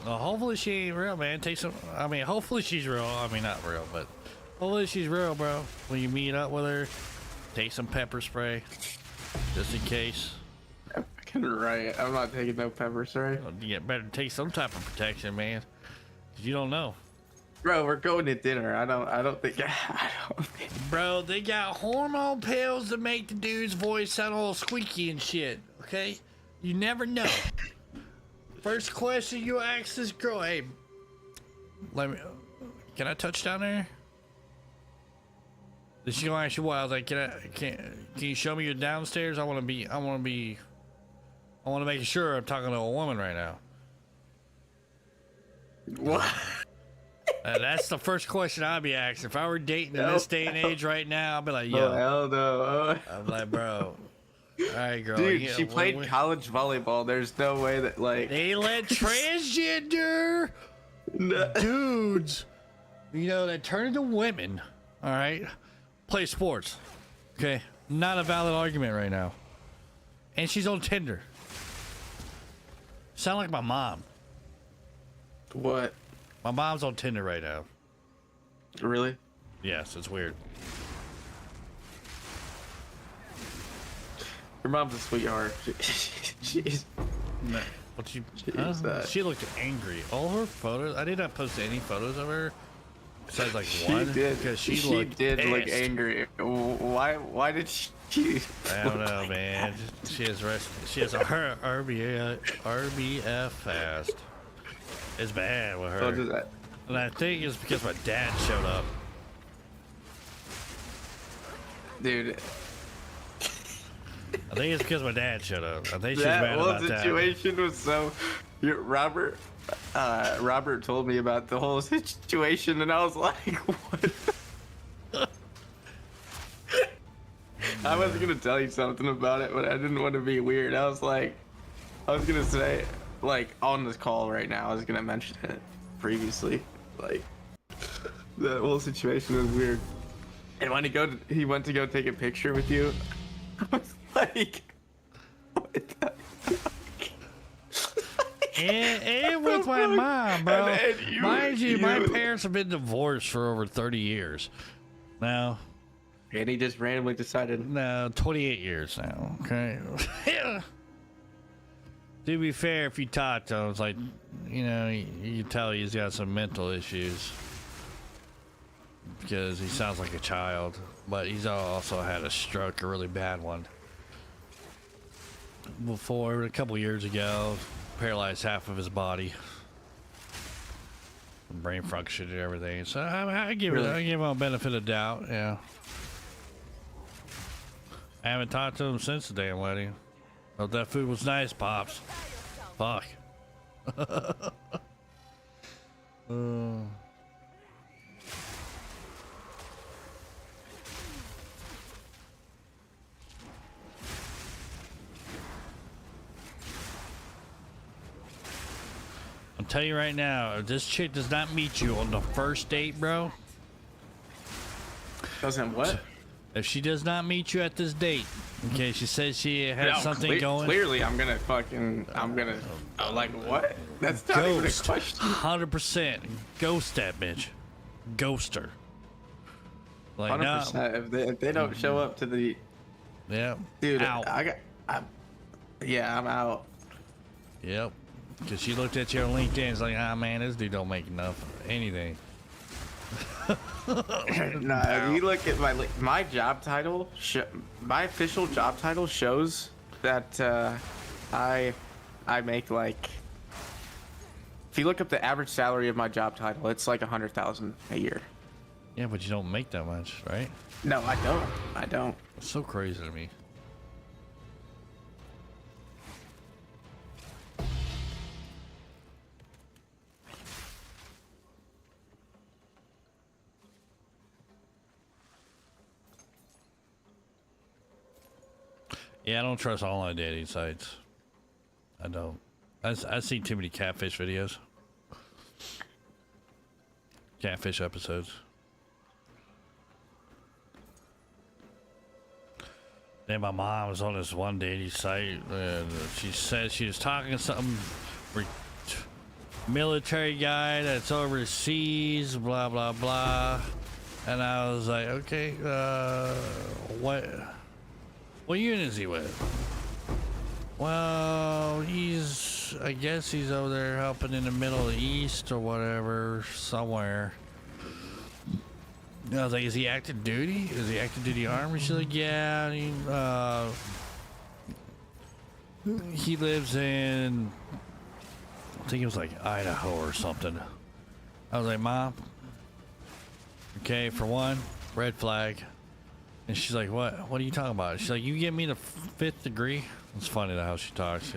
Well, hopefully she ain't real, man. Take some. I mean, hopefully she's real. I mean, not real, but hopefully she's real, bro. When you meet up with her, take some pepper spray, just in case. Right. I'm not taking no pepper spray. You better take some type of protection, man. 'Cause you don't know. Bro, we're going to dinner. I don't think. Bro, they got hormone pills that make the dude's voice sound all squeaky and shit. Okay, you never know. First question you ask this girl, hey, can I touch down there? Then she gonna ask you what? I was like, can you show me your downstairs? I wanna make sure I'm talking to a woman right now. What? That's the first question I'd be asking. If I were dating in this day and age right now, I'd be like, yo. Oh, hell no. I'm like, bro. All right, girl. Dude, she played college volleyball. There's no way that, like... They let transgender dudes, you know, that turn into women, all right, play sports. Okay? Not a valid argument right now. And she's on Tinder. Sound like my mom. What? My mom's on Tinder right now. Really? Yes, it's weird. Your mom's a sweetheart. She's... No, but she looked angry. All her photos, I did not post any photos of her. Besides like one. She did. Because she look angry. Why did she... I don't know, man. She has her RBF fast. It's bad with her. So does that. And I think it's because my dad showed up. Dude. I think it's because my dad showed up. I think she's That mad whole about that. situation was so... Robert told me about the whole situation, and I was like, what? I was gonna tell you something about it, but I didn't want to be weird. I was gonna say, like, on this call right now, I was gonna mention it previously. Like, that whole situation was weird. And when he went to go take a picture with you, I was like, what the And with my mom, bro. Mind you, my parents have been divorced for over 30 years. Now. And he just randomly decided. No, 28 years now. Okay. To be fair, if you talk to him, it's like, you know, you can tell he's got some mental issues. Because he sounds like a child. But he's also had a stroke, a really bad one. Before, a couple years ago, paralyzed half of his body. Brain function and everything. So I give him a benefit of doubt, yeah. I haven't talked to him since the damn wedding. Hope that food was nice, Pops. Fuck. I'm telling you right now, if this chick does not meet you on the first date, bro. Doesn't what? If she does not meet you at this date, okay, she says she has something going. Clearly, I'm gonna like, what? That's not even a question. 100%. Ghost that bitch. Ghost her. Like, 100%. If they don't show up to the... Yeah. Dude, out. I'm out. Yep. Because she looked at you on LinkedIn and was like, ah, man, this dude don't make enough of anything. No, if you look at my job title, my official job title shows that I make like, if you look up the average salary of my job title, it's like 100,000 a year. Yeah, but you don't make that much, right? No, I don't. It's so crazy to me. Yeah, I don't trust online dating sites. I don't. I've seen too many catfish videos. Catfish episodes. Then my mom was on this one dating site and she said she was talking to some military guy that's overseas, blah, blah, blah. And I was like, okay, what unit is he with? Well, I guess he's over there helping in the Middle East or whatever, somewhere. And I was like, is he active duty? Is he active duty army? She's like, yeah. He lives in, I think it was like Idaho or something. I was like, Mom, okay, for one, red flag. And she's like, what are you talking about? She's like, you give me the 5th degree. It's funny how she talks.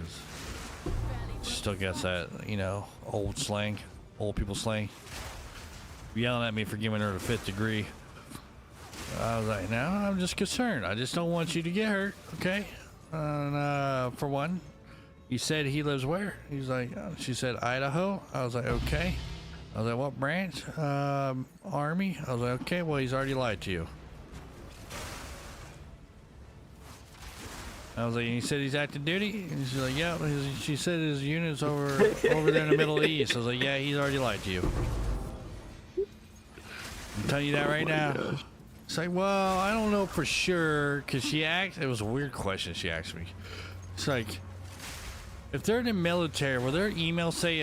She still gets that, you know, old slang, old people slang. Yelling at me for giving her the 5th degree. I was like, no, I'm just concerned. I just don't want you to get hurt, okay? For one, you said he lives where? He's like, she said Idaho. I was like, okay. I was like, what branch? Army. I was like, okay, well, he's already lied to you. I was like, he said he's active duty? And she's like, yeah. She said his unit's over there in the Middle East. I was like, yeah, he's already lied to you. I'm telling you that right now. Gosh. It's like, well, I don't know for sure, because it was a weird question she asked me. It's like, if they're in the military, will their email say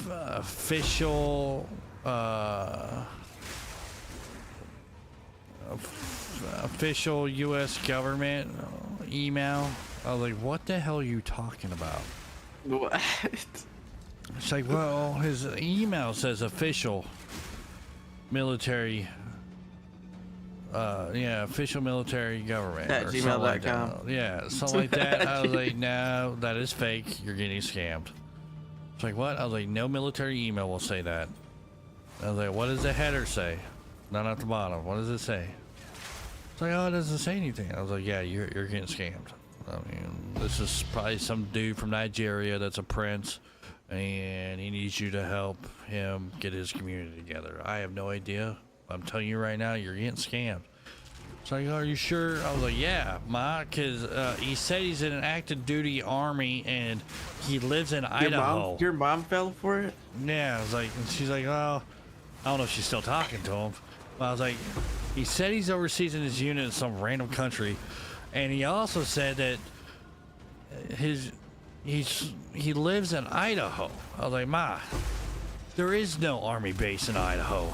official official U.S. government email? I was like, what the hell are you talking about? What? It's like, well, his email says official military, yeah, official military government. At gmail.com. Like yeah, something like that. I was like, no, that is fake. You're getting scammed. It's like, what? I was like, no military email will say that. I was like, what does the header say? Not at the bottom. What does it say? It's like, oh, it doesn't say anything. I was like, yeah, you're getting scammed. I mean, this is probably some dude from Nigeria that's a prince, and he needs you to help him get his community together. I have no idea. I'm telling you right now, you're getting scammed. It's like, are you sure? I was like, yeah, Ma, because he said he's in an active duty army and he lives in Idaho. Your mom fell for it? Yeah, I was like, and she's like, oh, I don't know if she's still talking to him. But I was like, he said he's overseas in his unit in some random country, and he also said that he lives in Idaho. I was like, Ma, there is no army base in Idaho.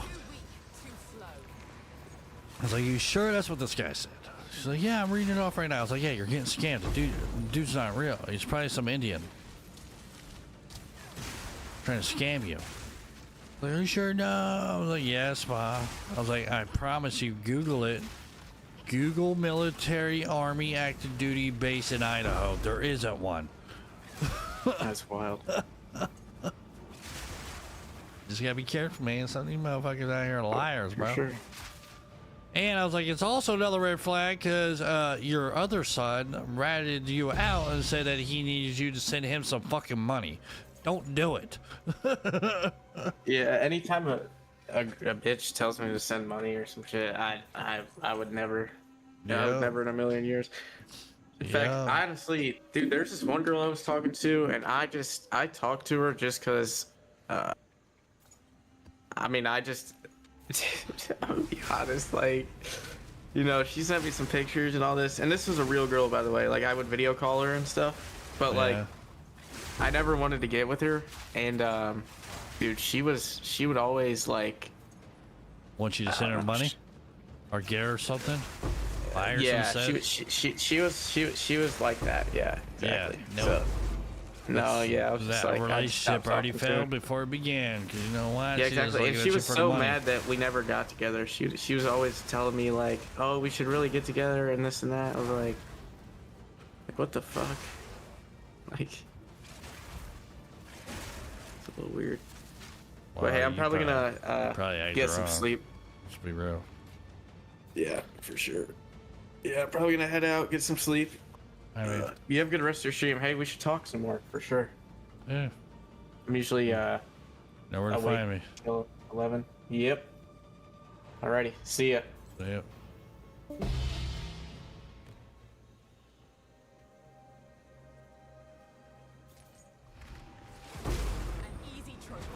I was like, you sure that's what this guy said? She's like, yeah, I'm reading it off right now. I was like, yeah, you're getting scammed. The dude's not real. He's probably some Indian trying to scam you. Like, are you sure? No. I was like, yes, Ma. I was like, I promise you, Google it. Google military army active duty base in Idaho. There isn't one. That's wild. Just gotta be careful, man. Some of these motherfuckers out here are liars, bro. For sure. And I was like, it's also another red flag because your other son ratted you out and said that he needs you to send him some fucking money. Don't do it. Yeah, anytime a bitch tells me to send money or some shit, I would never. Yeah. I would never in a million years. In fact, honestly, dude, there's this one girl I was talking to, and I talked to her just because. I mean, I'm gonna be honest, like, you know, she sent me some pictures and all this, and this was a real girl, by the way. Like, I would video call her and stuff, but like, I never wanted to get with her, and dude, she would always like want you to send her money or get her something. Buy her some set? she was like that, yeah, exactly. Yeah, so, no, yeah, I was just that like, relationship already failed before it began. Cause you know what? Yeah, exactly. And she was so mad that we never got together. She was always telling me like, "Oh, we should really get together," and this and that. I was like, what the fuck? Like, it's a little weird. Well, but hey, I'm probably gonna get some sleep. Let's be real. Yeah, for sure. Yeah, I'm probably gonna head out, get some sleep. I mean, You have a good rest of your stream. Hey, we should talk some more for sure. yeah. I'm usually Know where to awake find me. till 11. Yep. Alrighty. See ya. Yep. An easy trophy.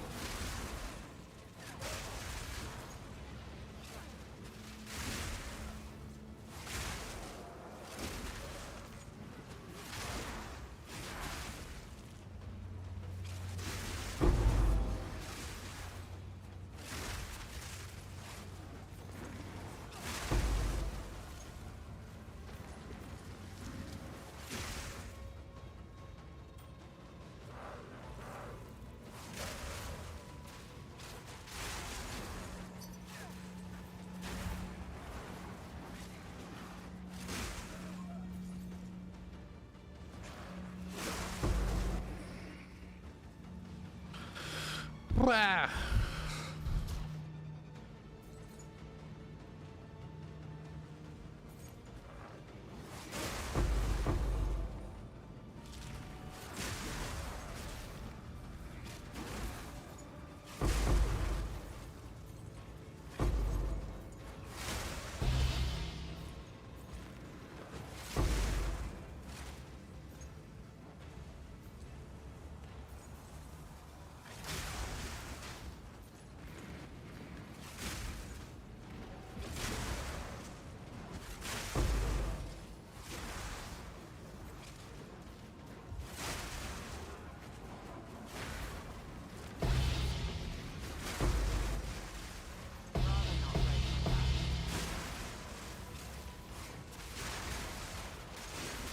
Wah.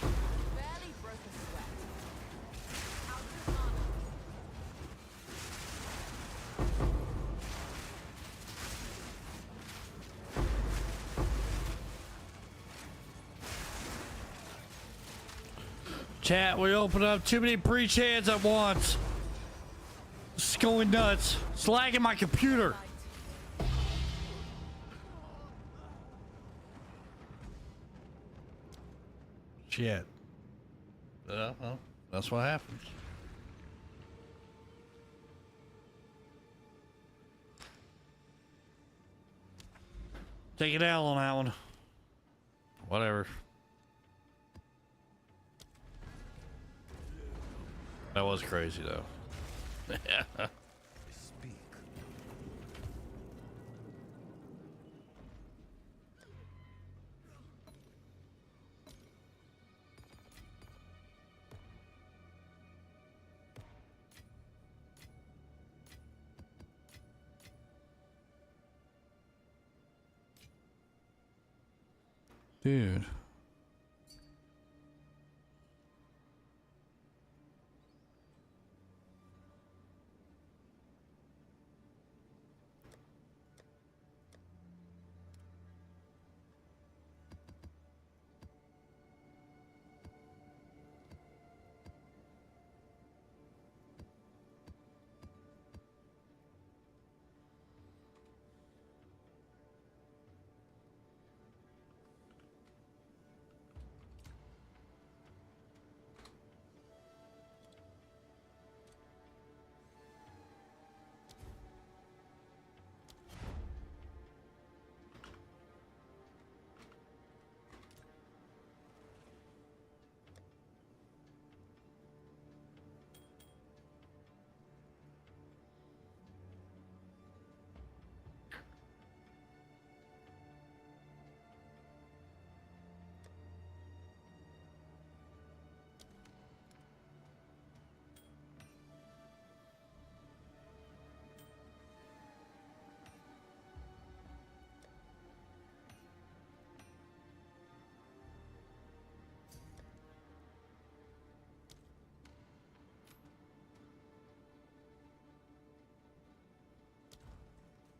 Barely broke a sweat. Out of mana. Chat, we open up too many pre-chats at once. It's going nuts. It's lagging my computer. Shit. Well, that's what happens. Take it out on that one. Whatever. That was crazy though. Dude.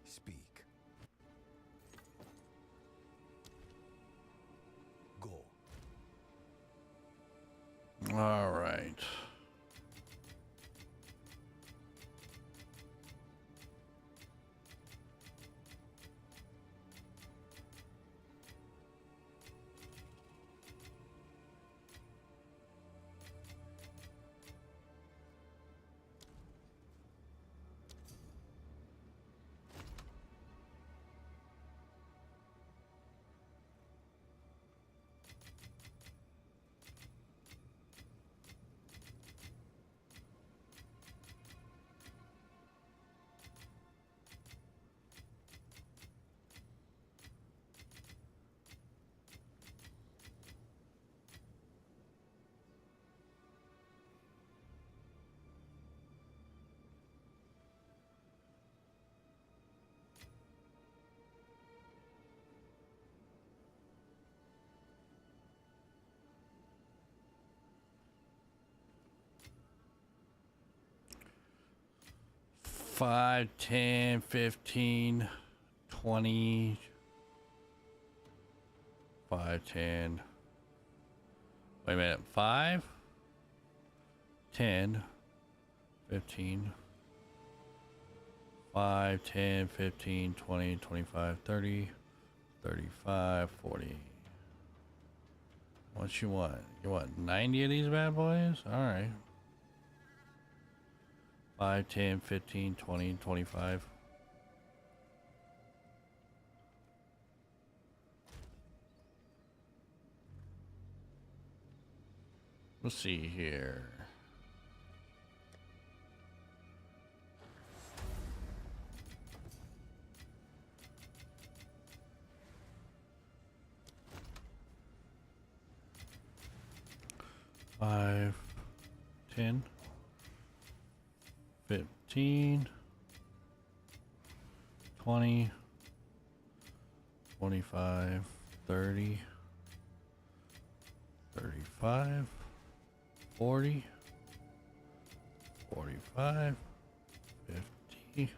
Speak. Go. All right. 5, 10, 15, 20. 5, 10. Wait a minute. 5, 10, 15. 5, 10, 15, 20, 25, 30, 35, 40. What you want? You want 90 of these bad boys? Alright. 5, 10, 15, 20, 25. Let's see here. Five, 10, 15, 20, 25, 30, 35, 40, 45, 50.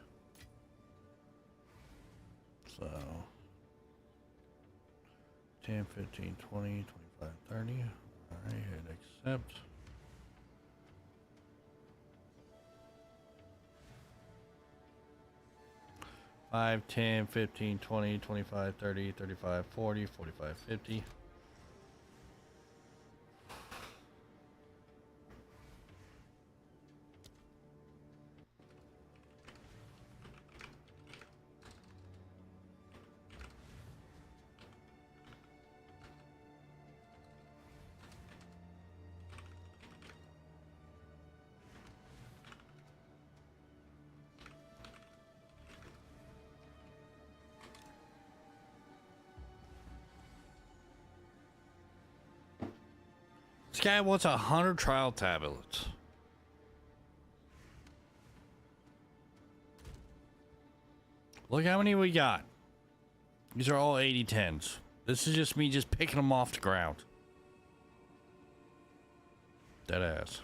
So 10, 15, 20, 25, 30. All right, hit accept. Five, 10, 15, 20, 25, 30, 35, 40, 45, 50. This guy wants 100 trial tablets. Look how many we got. These are all 8010s. This is just me just picking them off the ground. Dead ass.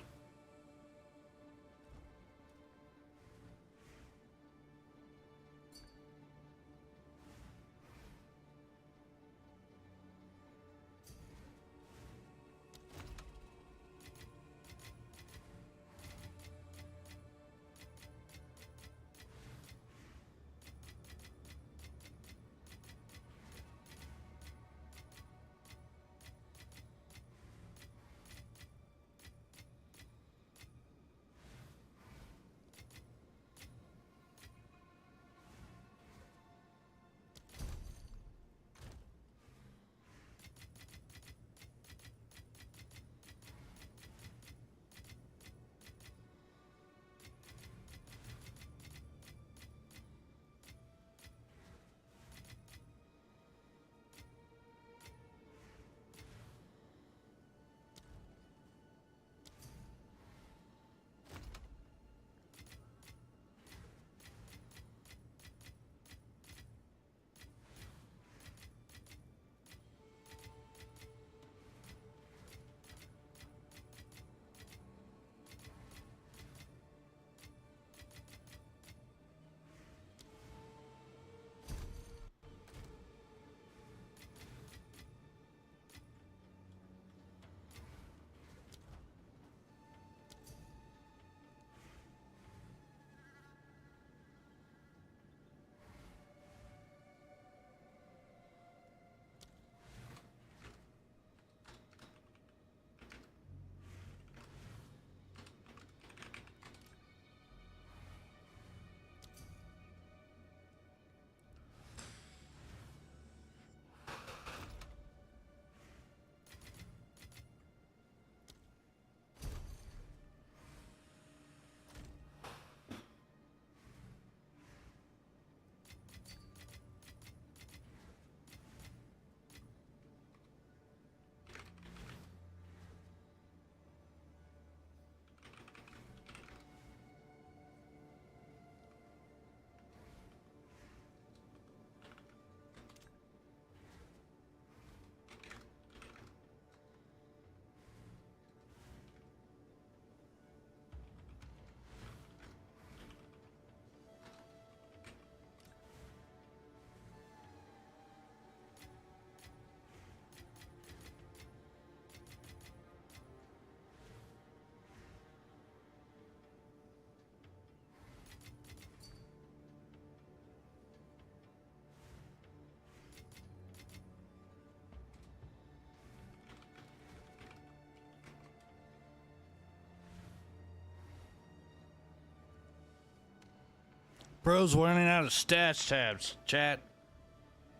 Bro's running out of stats tabs. Chat.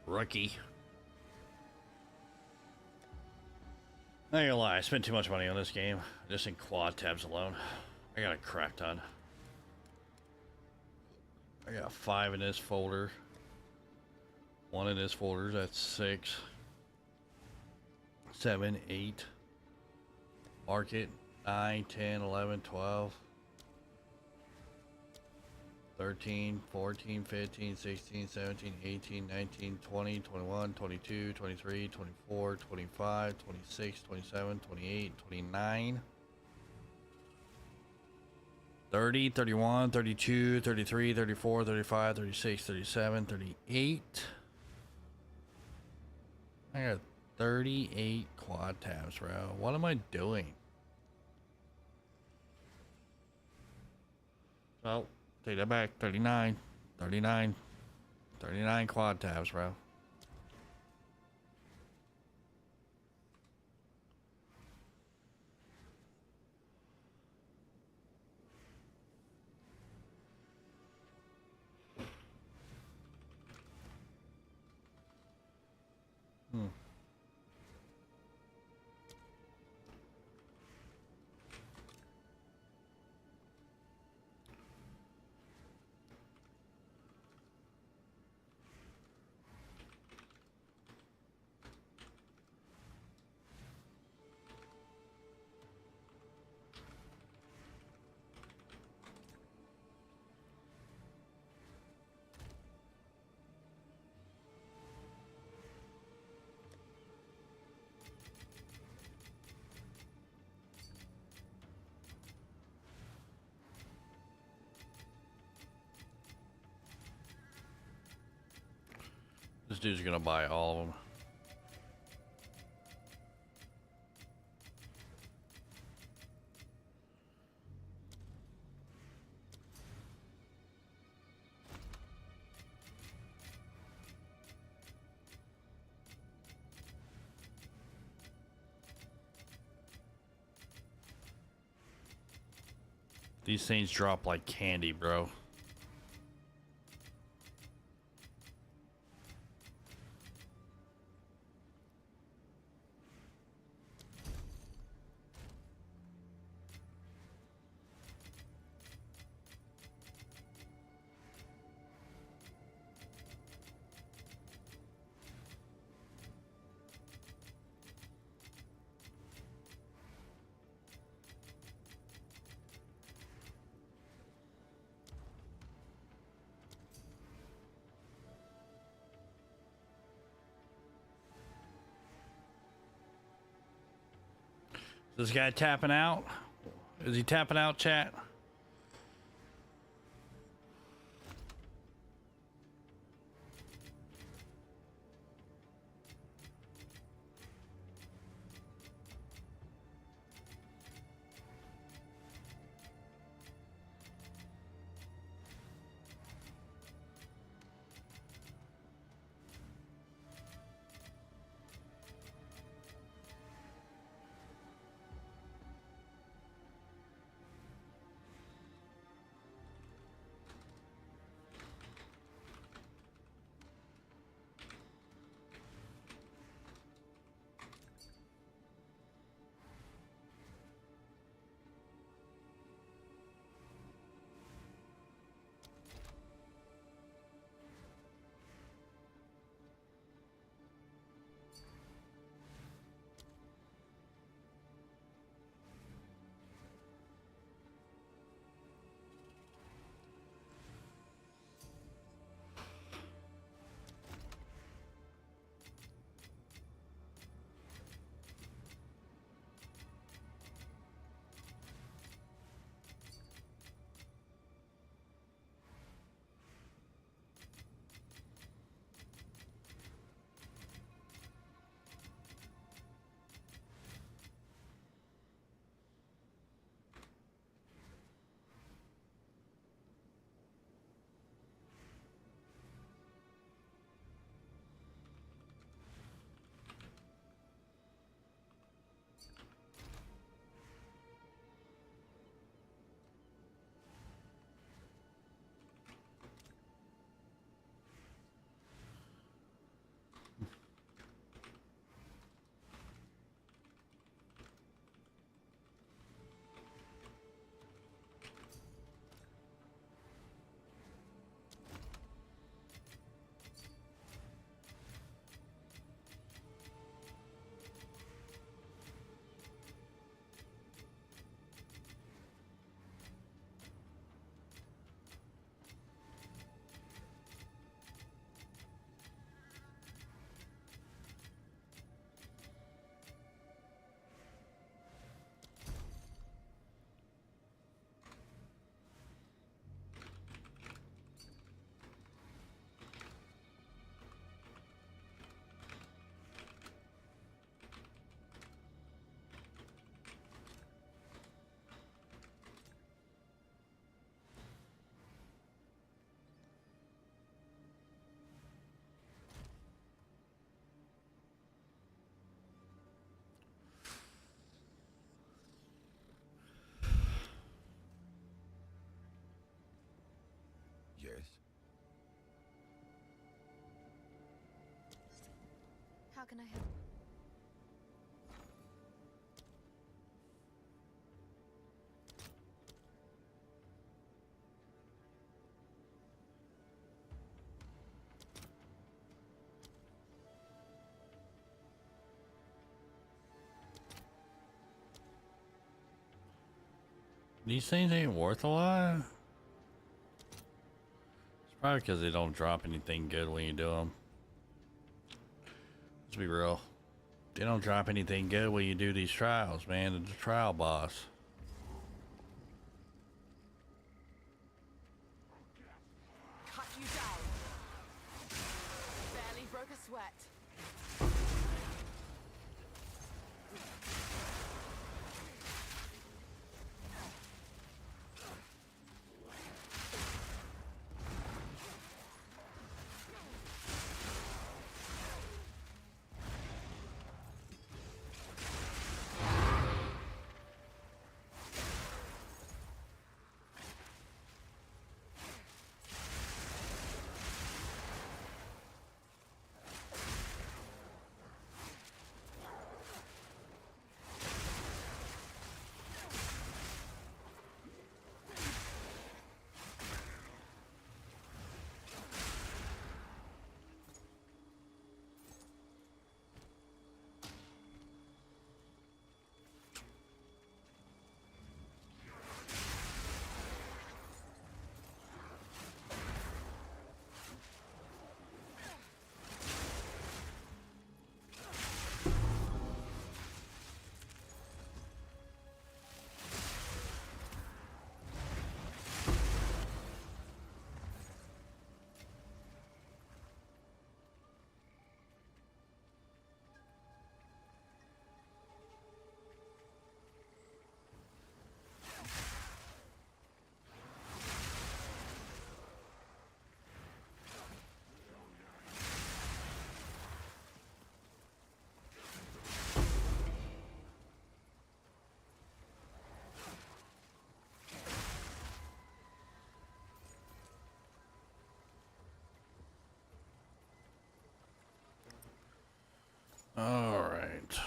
Rookie. Not gonna lie, I spent too much money on this game. Just in quad tabs alone. I got a crap ton. I got 5 in this folder. 1 in this folder, that's 6. 7, 8. Market, 9, 10, 11, 12. 13, 14, 15, 16, 17, 18, 19, 20, 21, 22, 23, 24, 25, 26, 27, 28, 29, 30, 31, 32, 33, 34, 35, 36, 37, 38. I got 38 quad tabs, bro. What am I doing? Oh. Take that back. 39. 39. 39 quad tabs, bro. This dude's gonna buy all of them. These things drop like candy, bro. This guy tapping out? Is he tapping out, chat? can I help? These things ain't worth a lot. It's probably because they don't drop anything good when you do them. Let's be real. They don't drop anything good when you do these trials, man. It's a trial boss. Cut you down. Barely broke a sweat. All right.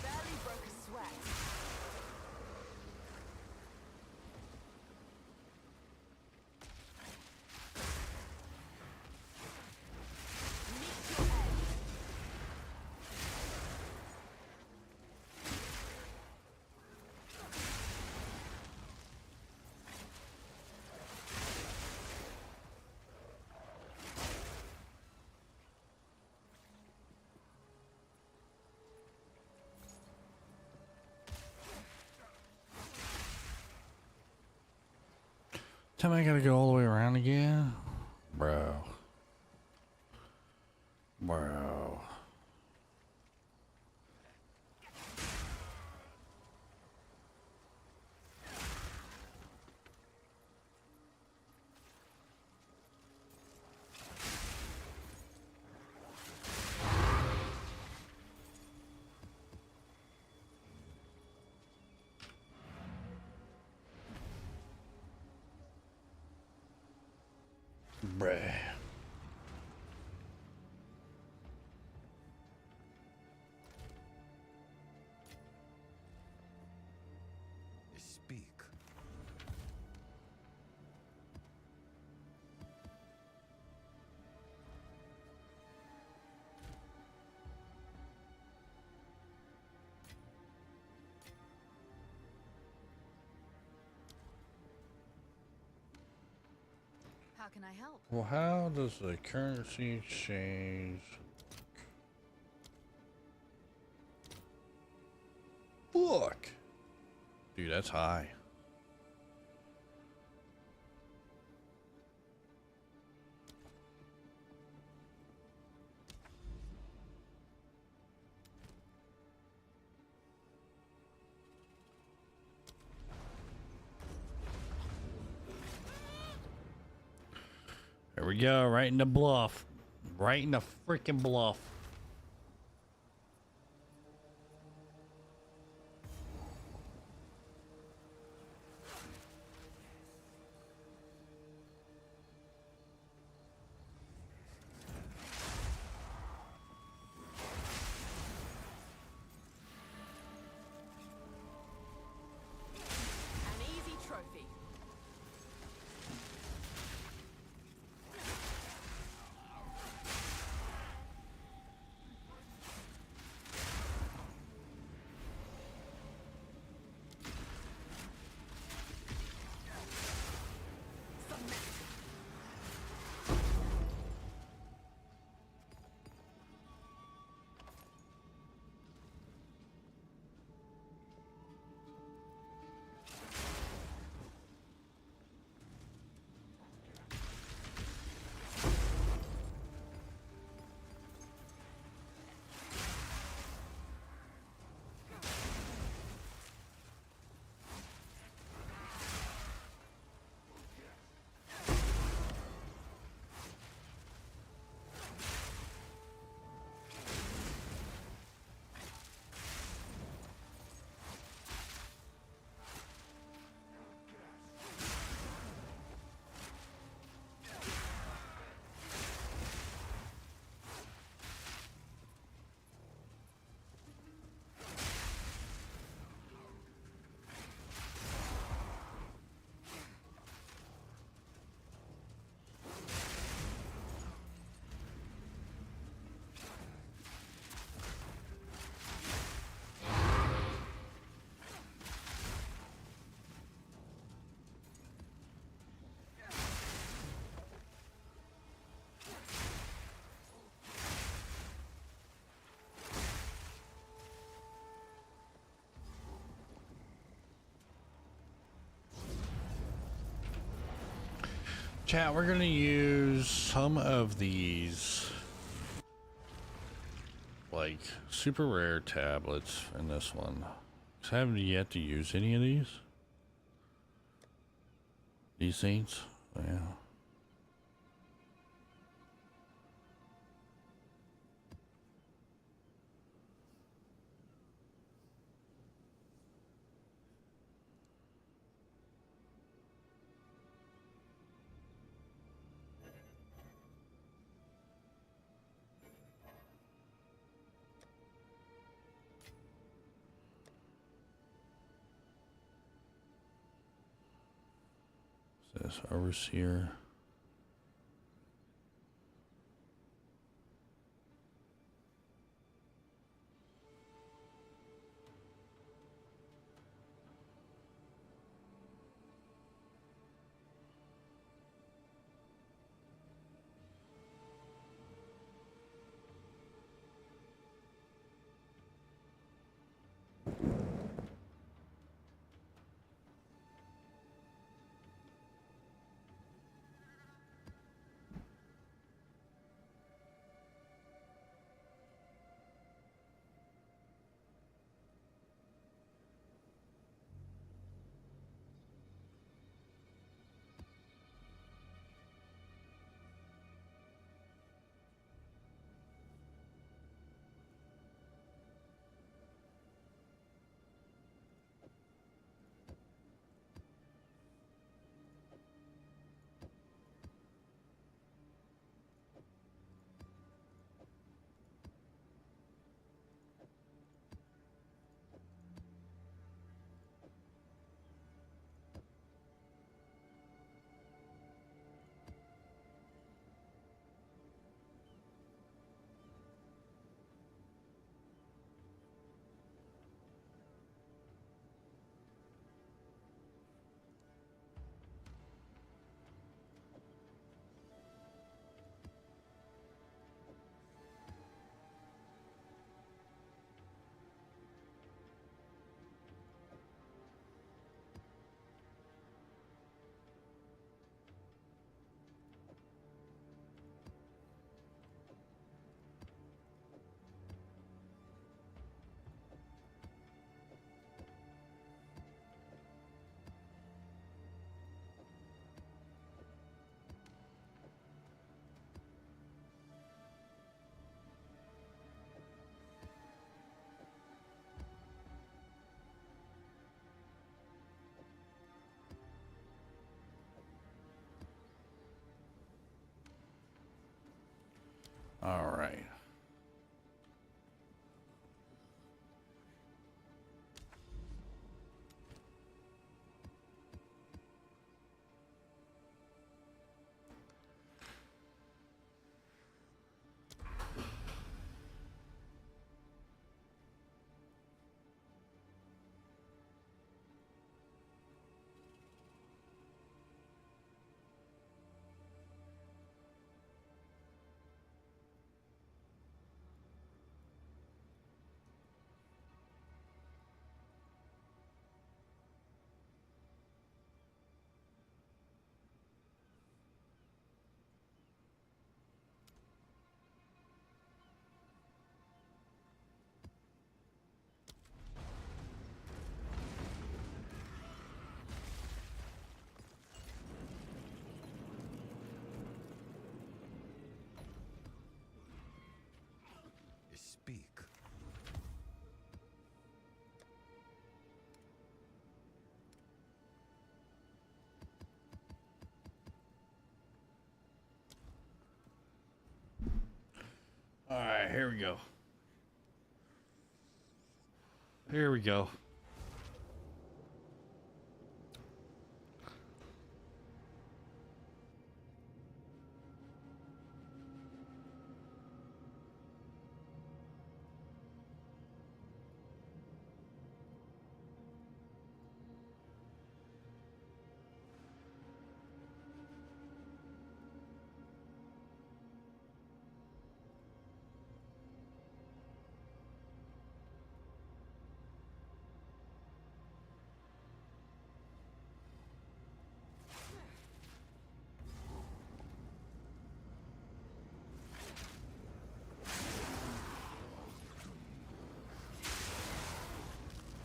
Barely broke a sweat. Meet your end. Tell me I gotta go all the way around again? Bro. Bro. Bruh. Speak. How can I help? Well, how does the currency exchange? Fuck. Dude, that's high. we go. Right in the bluff. Right in the freaking bluff. An easy trophy. Chat, we're gonna use some of these like super rare tablets in this one. 'Cause I haven't yet to use any of these. These things, yeah. This overseer. All right. Speak. All right, here we go. Here we go.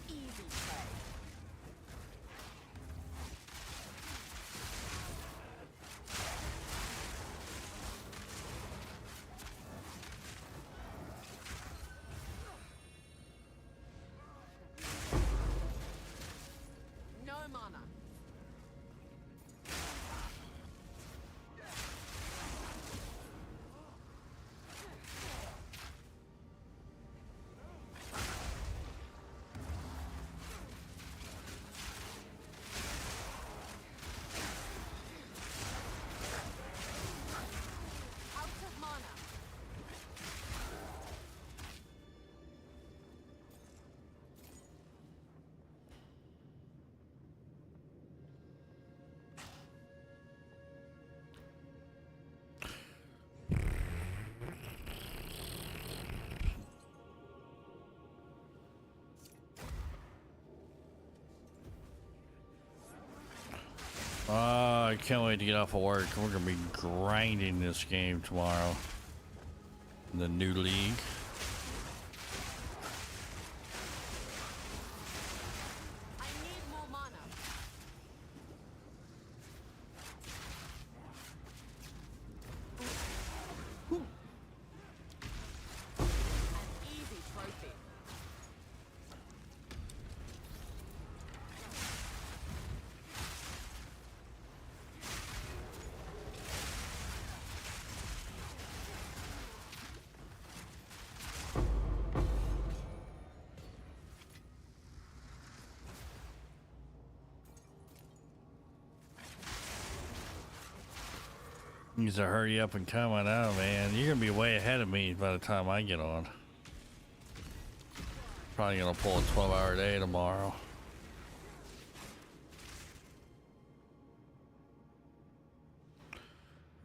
Easy prey. No mana. Out of mana. Oh, I can't wait to get off of work. We're gonna be grinding this game tomorrow. The new league. I need more mana. An easy trophy. Needs to hurry up and come on out, man. You're gonna be way ahead of me by the time I get on. Probably gonna pull a 12-hour day tomorrow.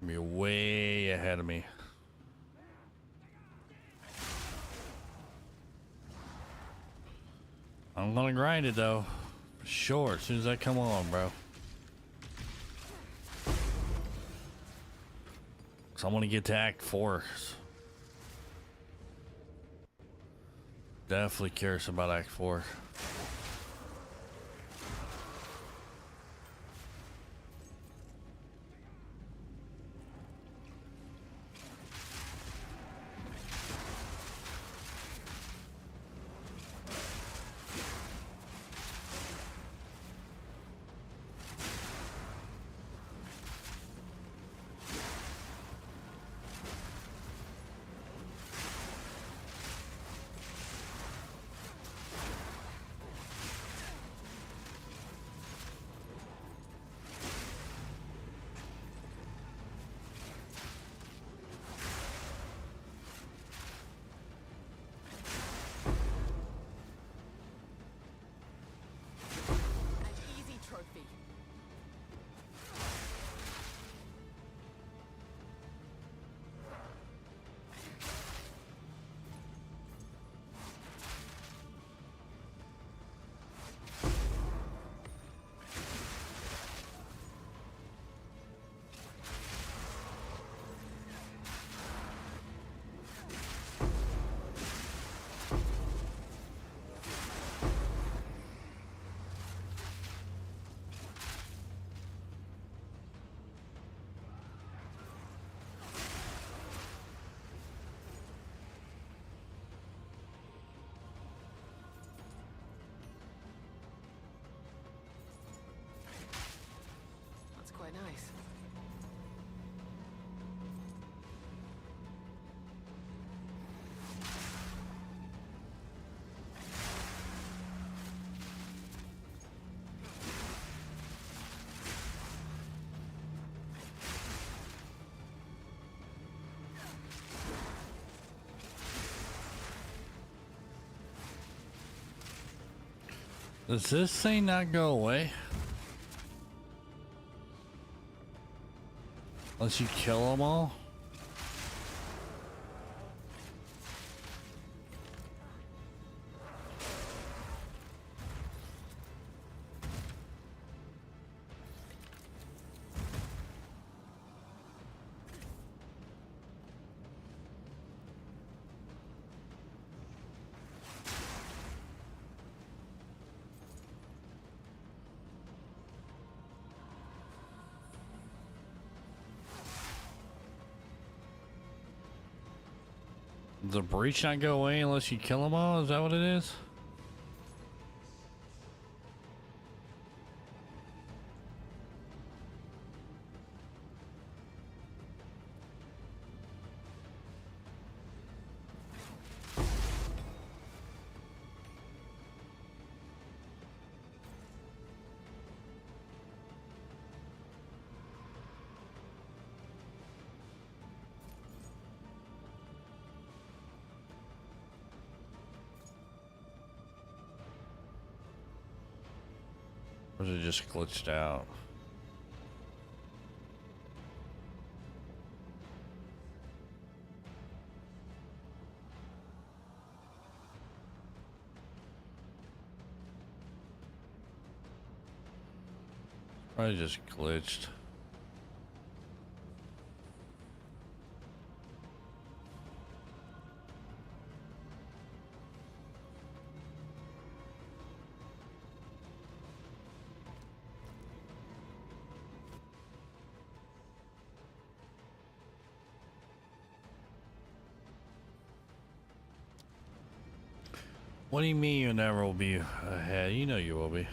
Be way ahead of me. I'm gonna grind it though, for sure. As soon as I come on, bro. So I'm gonna get to Act 4. Definitely curious about Act 4. Does this thing not go away? Unless you kill them all? Does the breach not go away unless you kill them all? Is that what it is? Or is it just glitched out? Probably just glitched. What do you mean you never will be ahead? You know you will be.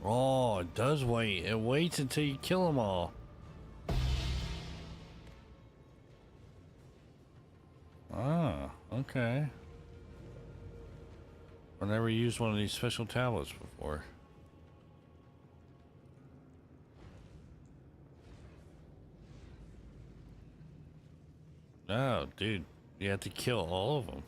Oh, it does wait. It waits until you kill them all. Ah, okay. I've never used one of these special tablets before. No, dude, you have to kill all of them.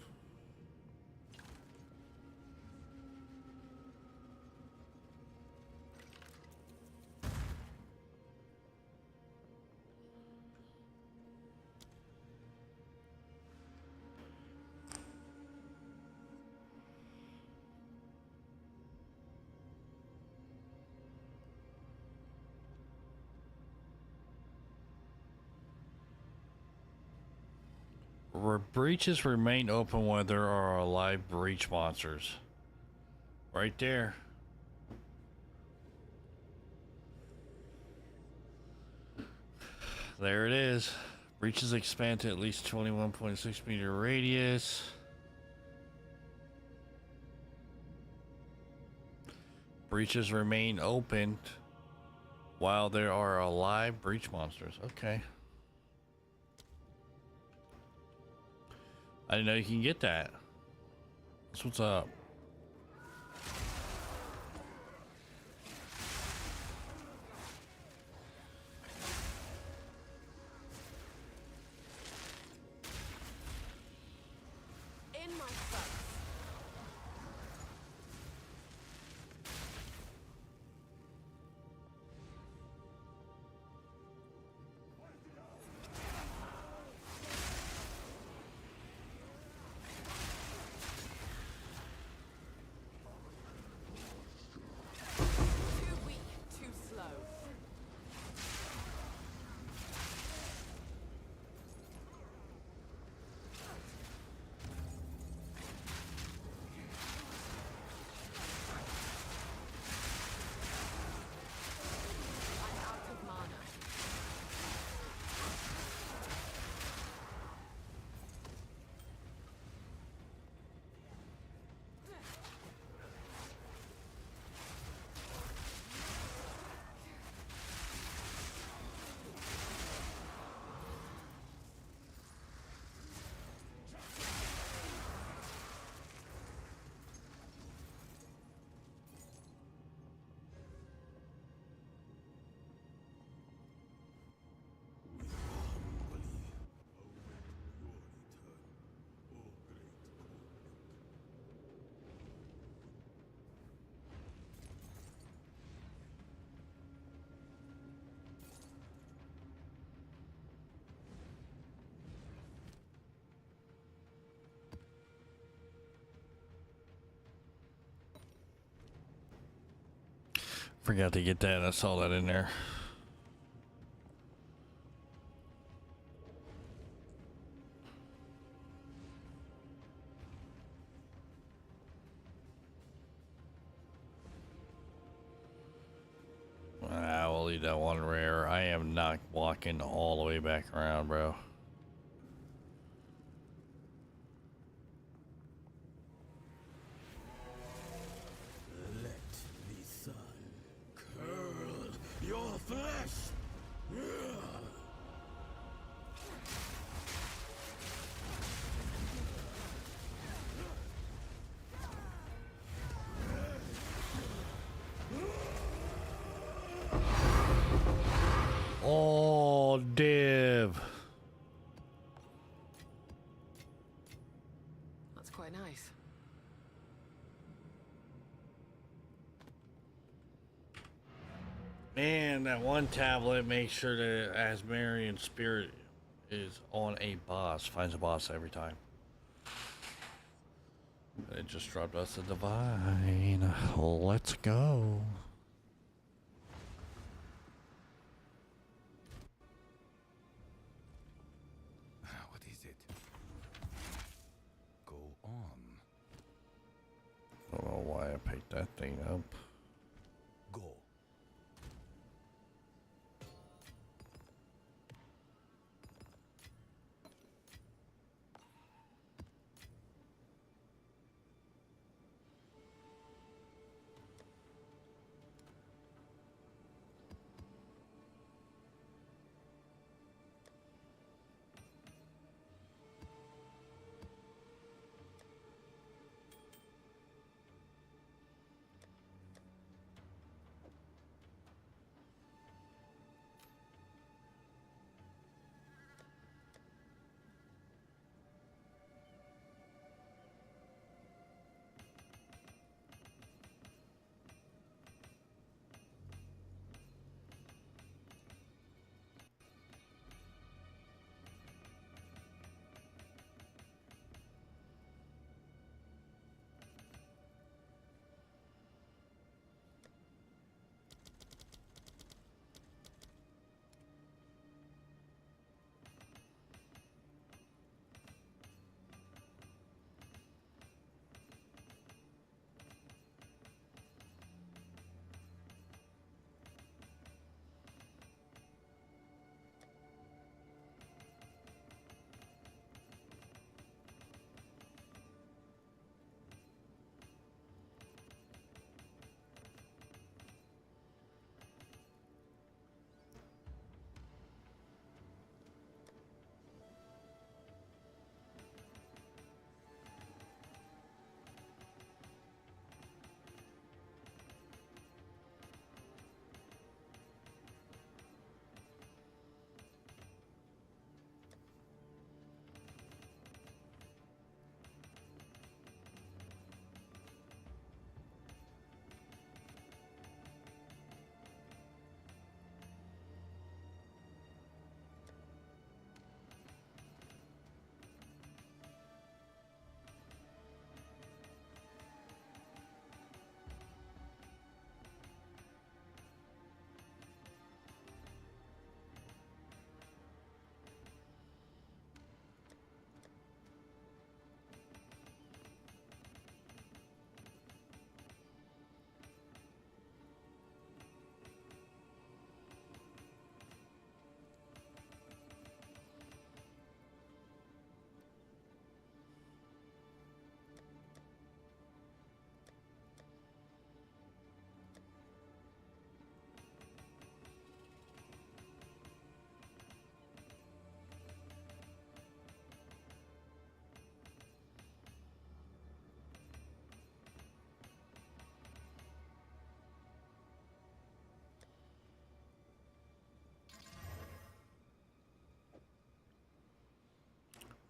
Breaches remain open when there are alive breach monsters. Right there. There it is. Breaches expand to at least 21.6 meter radius. Breaches remain open while there are alive breach monsters. Okay. I didn't know you can get that. That's what's up. my face. Too weak, too slow. I'm out of mana. Forgot to get that. I saw that in there. I will leave that one rare. I am not walking all the way back around, bro. Let the sun curl your flesh. Oh, div. That's quite nice. Man, that one tablet makes sure that Asmarian Spirit is on a boss. Finds a boss every time. It just dropped us a divine. Let's go. What is it? Go on. I don't know why I picked that thing up. Go.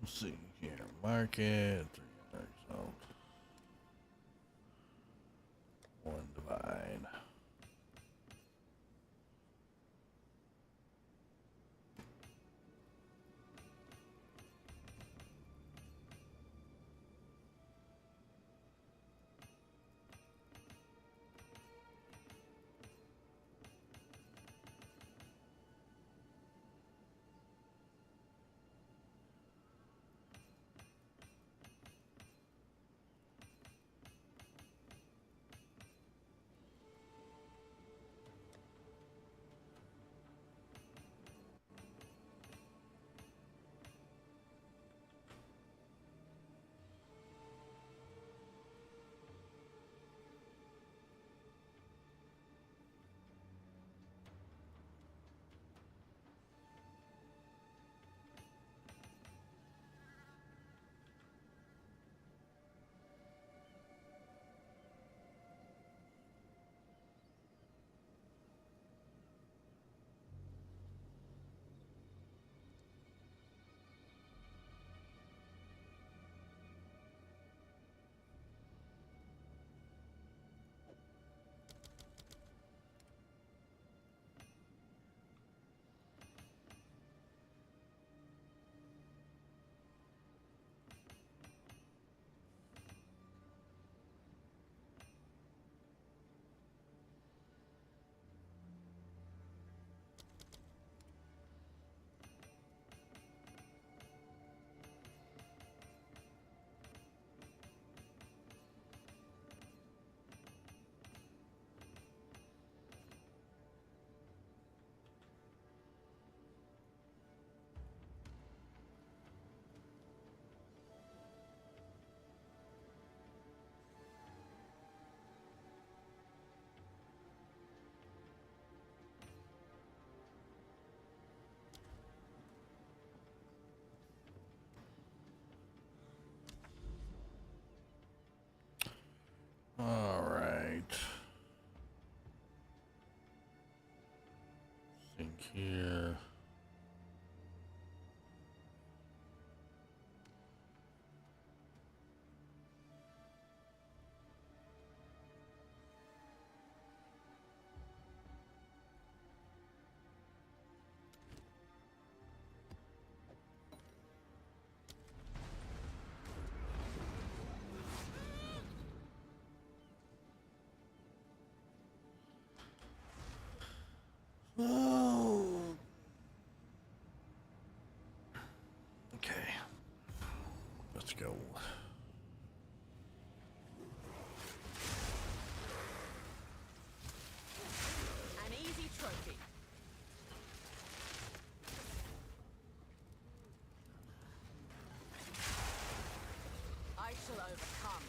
Let's see here. Market. 300 result. 1 divide. All right. Think here. Oh. Okay. Let's go. An easy trophy. I shall overcome.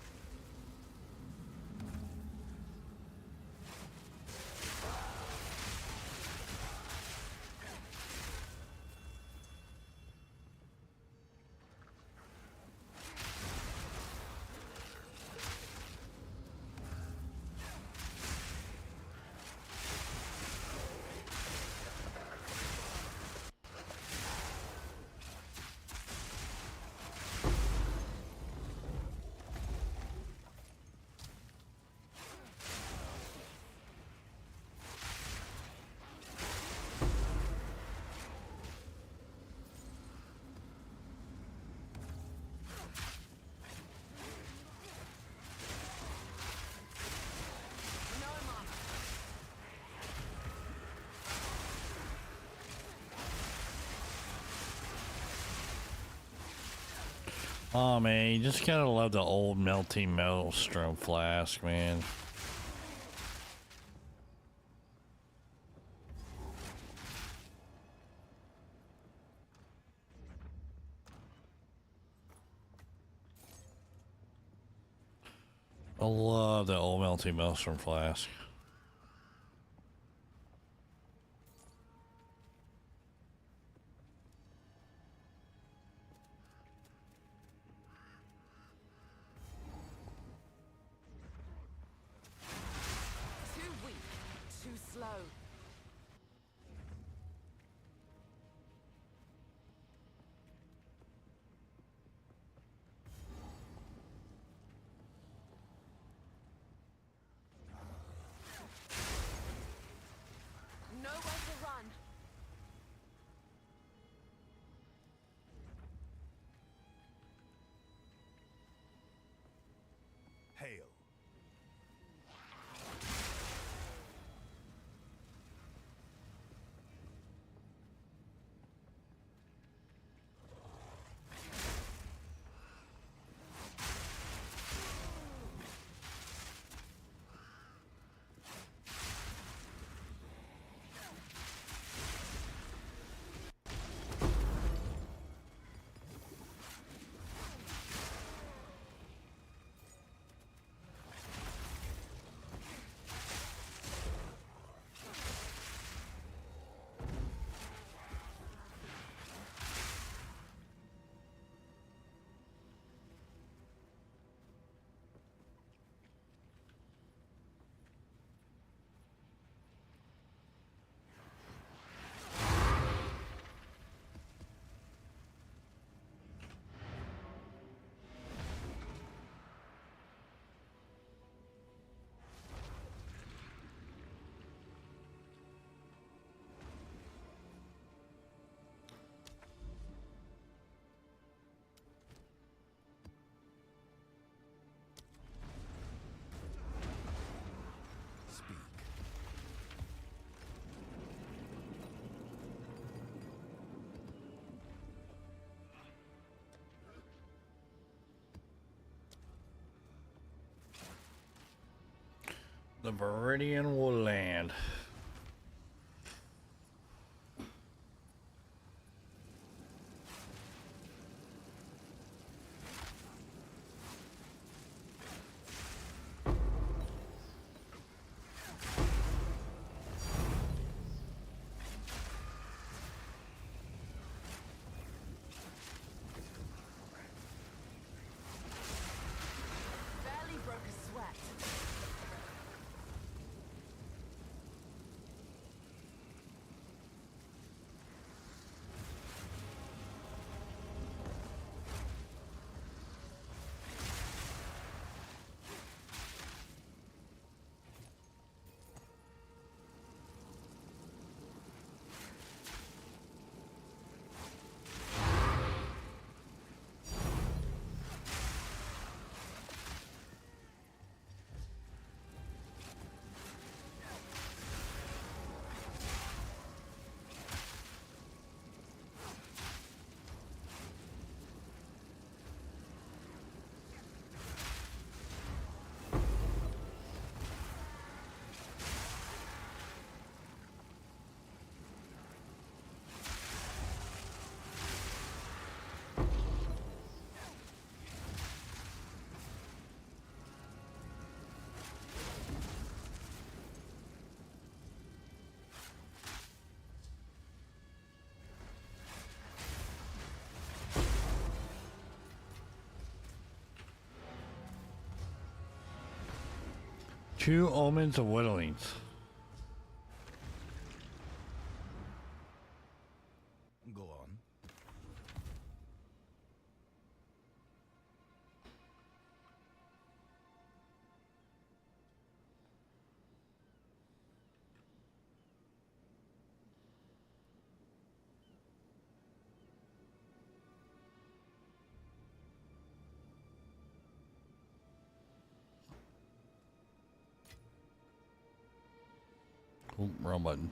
Oh man, you just gotta love the old melting maelstrom flask, man. I love the old melting maelstrom flask. Too weak, too slow. The Viridian Woodland. Barely broke a sweat. Two omens of whittlings. Go on. Oh, wrong button.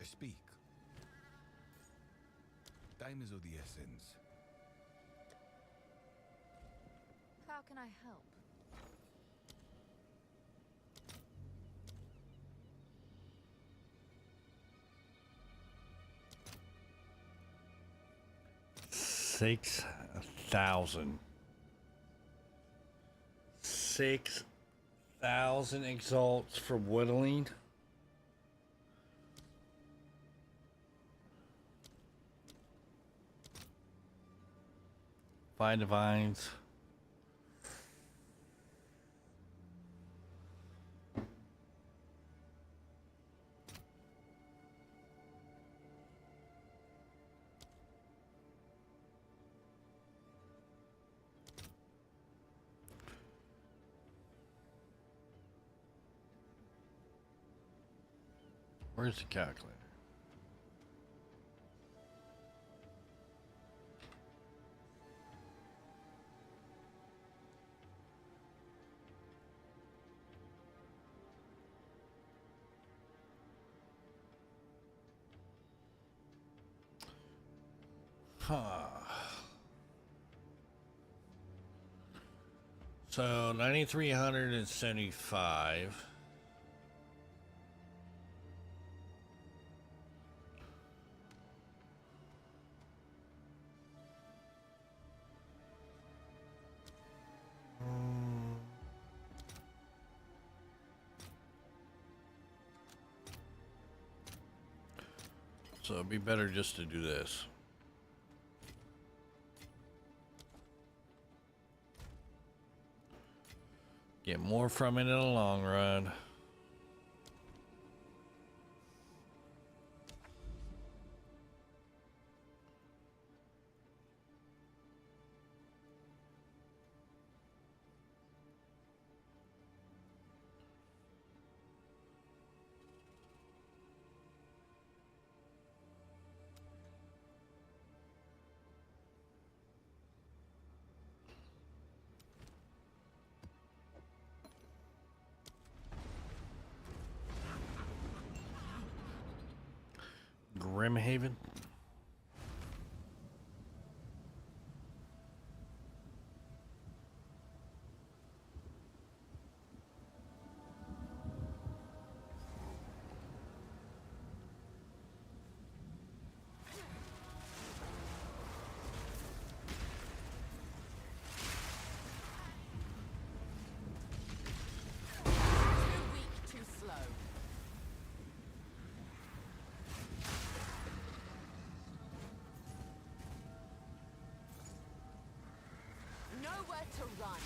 Speak. Time is of the essence. How can I help? $6,000. 6,000 exalts for whittling. Find divines. Where's the calculator? So 9,375. So it'd be better just to do this. Get more from it in the long run. Brimhaven. Too weak, too slow. Nowhere to run.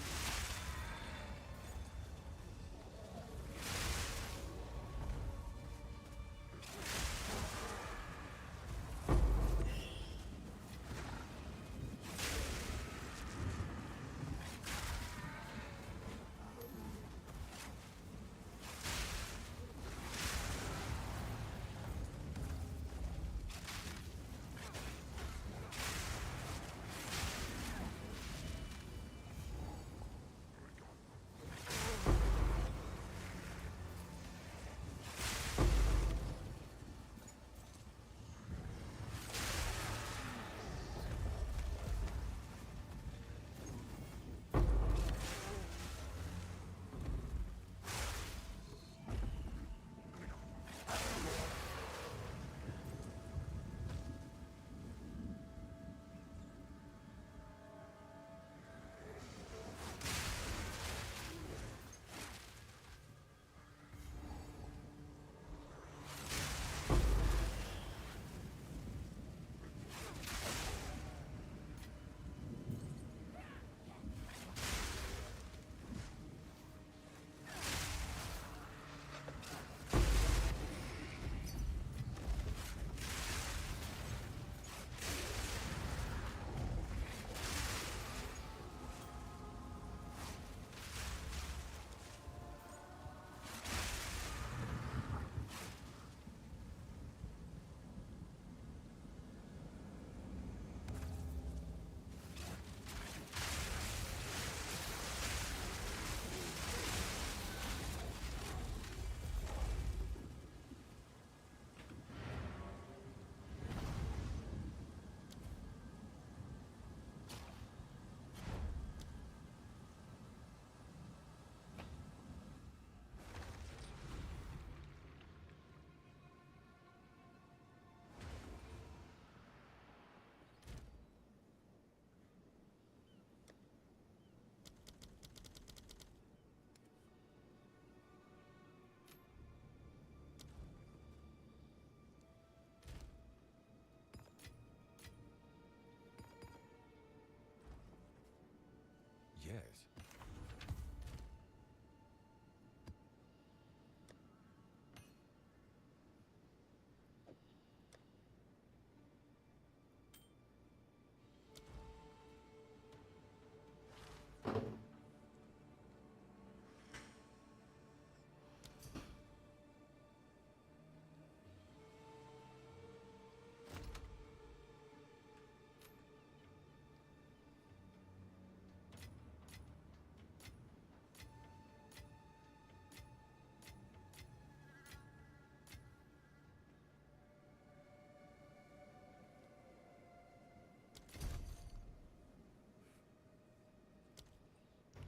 Yes.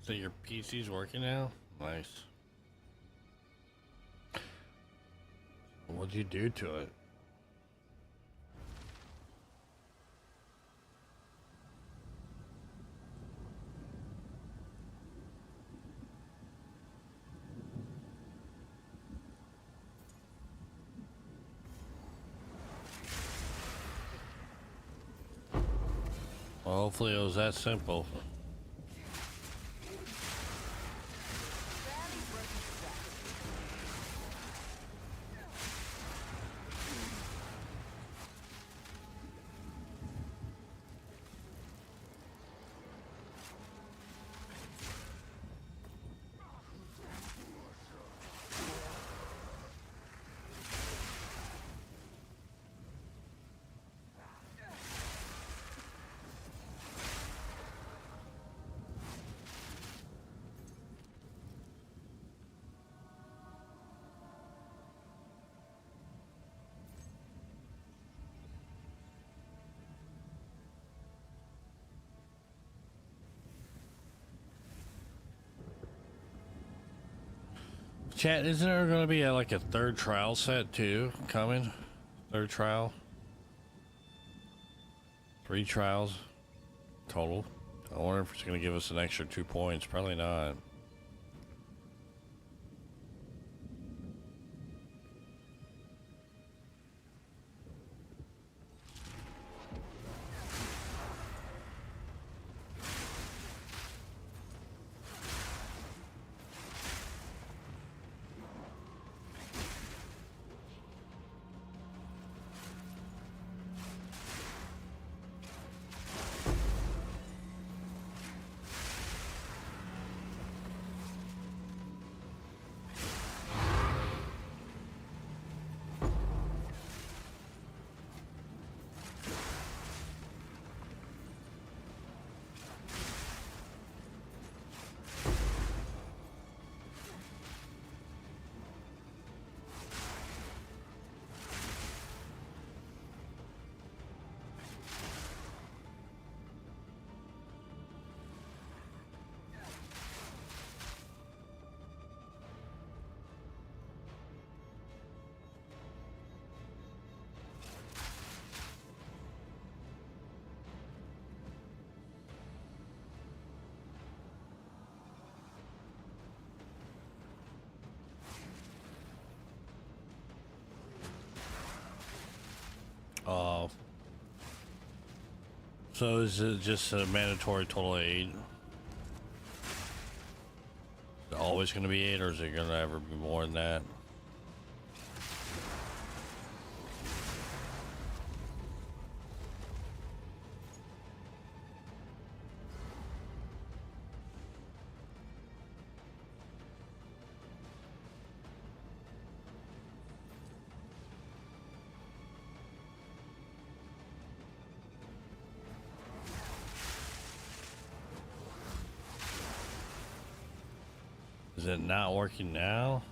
So your PC's working now? Nice. What'd you do to it? Well, hopefully it was that simple. Chat, isn't there going to be like a third trial set too coming? Third trial? 3 trials total. I wonder if it's going to give us an extra 2 points. Probably not. So is it just a mandatory total of 8? Is it always going to be 8, or is it going to ever be more than that? Is it not working now?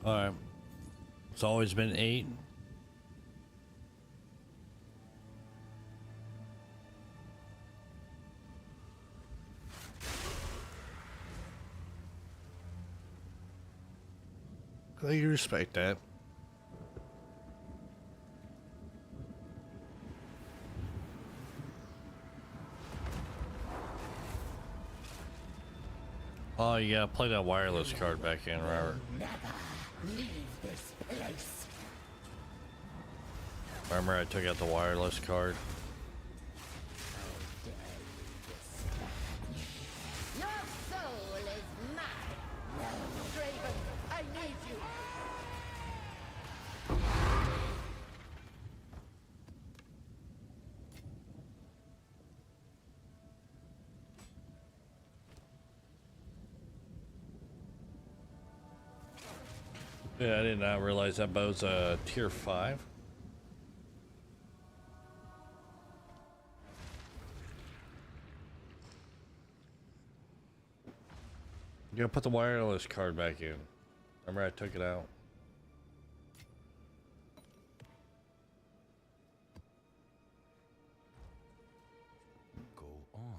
Alright. It's always been 8. Glad you respect that. Oh, you gotta play that wireless card back in, Robert. Leave this place. Remember I took out the wireless card? Your soul is mine. No, Draven, I need you. Yeah, I did not realize that bow's a tier 5. You gotta put the wireless card back in. Remember I took it out. Go on.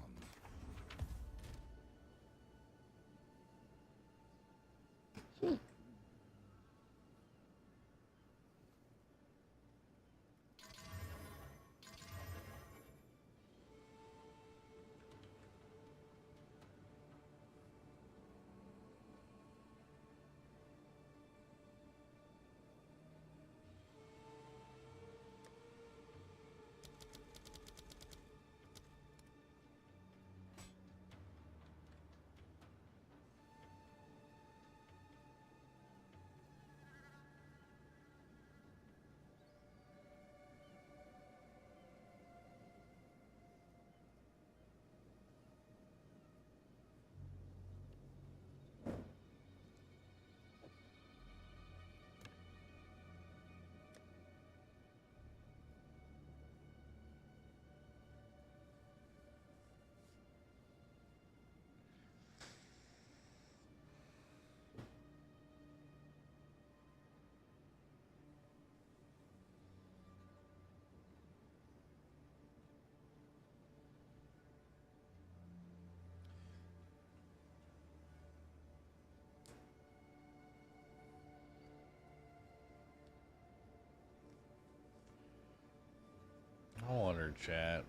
I wonder, chat.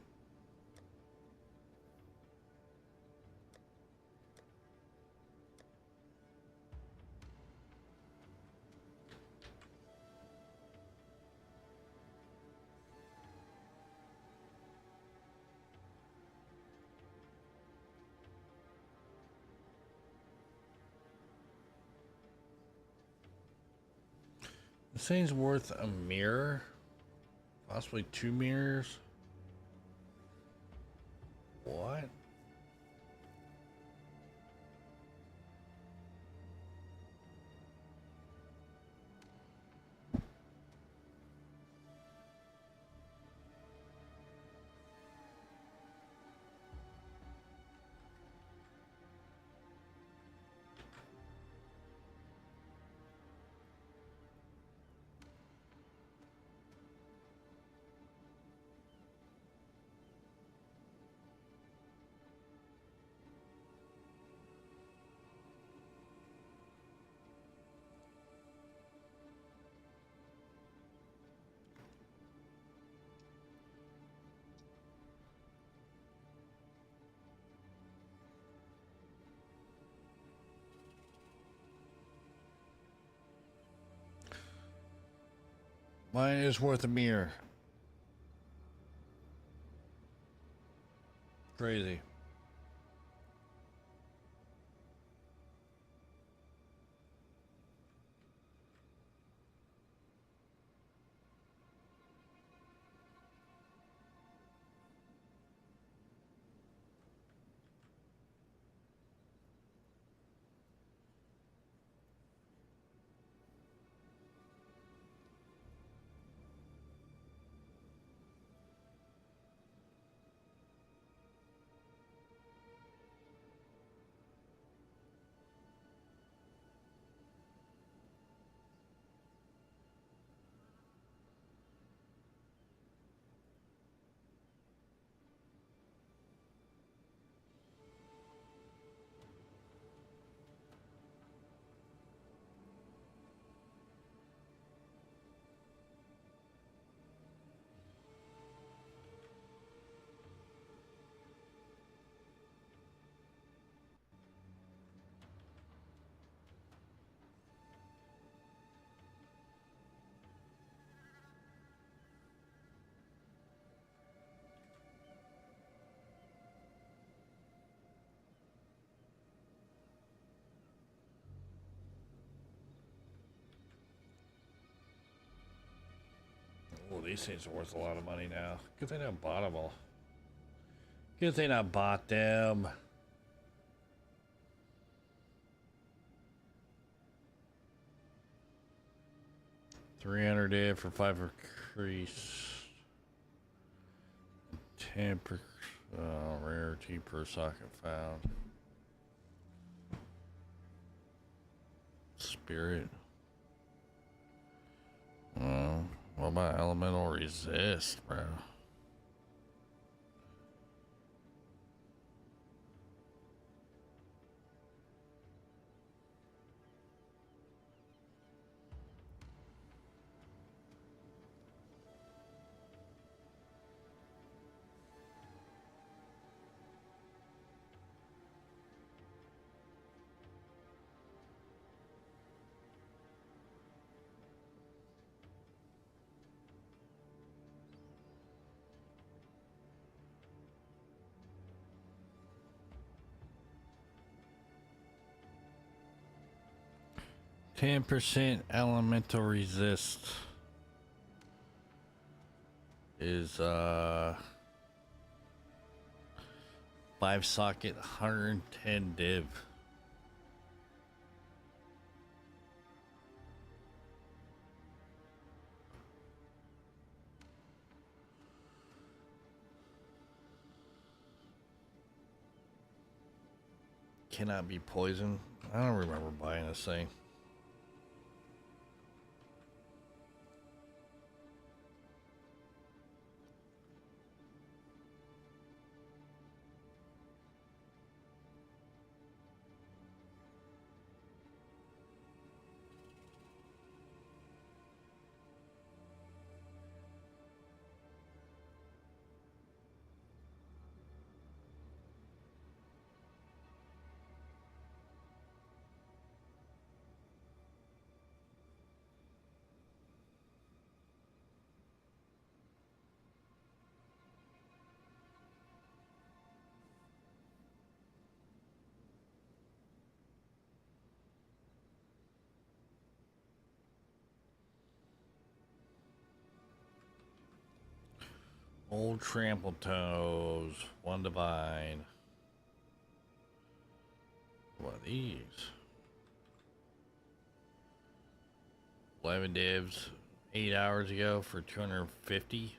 This thing's worth a mirror, possibly 2 mirrors. What? Mine is worth a mirror. Crazy. Oh, these things are worth a lot of money now. Good thing I bought them all. Good thing I bought them. $300 if for 5 increase. 10 per rarity per socket found. Spirit. What about elemental resist, bro? %, elemental resist is 5 socket 110 div. Cannot be poisoned. I don't remember buying this thing. Old trample toes. One divine. What are these? 11 divs 8 hours ago for 250.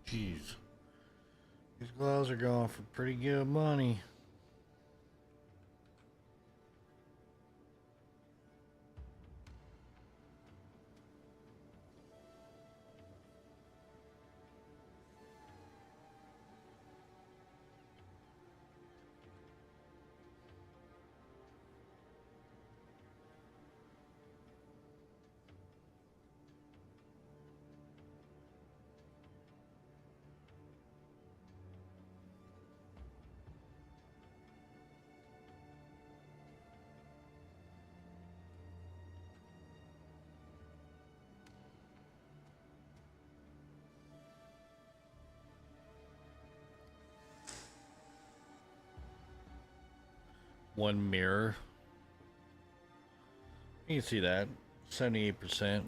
Jeez. These gloves are going for pretty good money. One mirror. You can see that. 78%.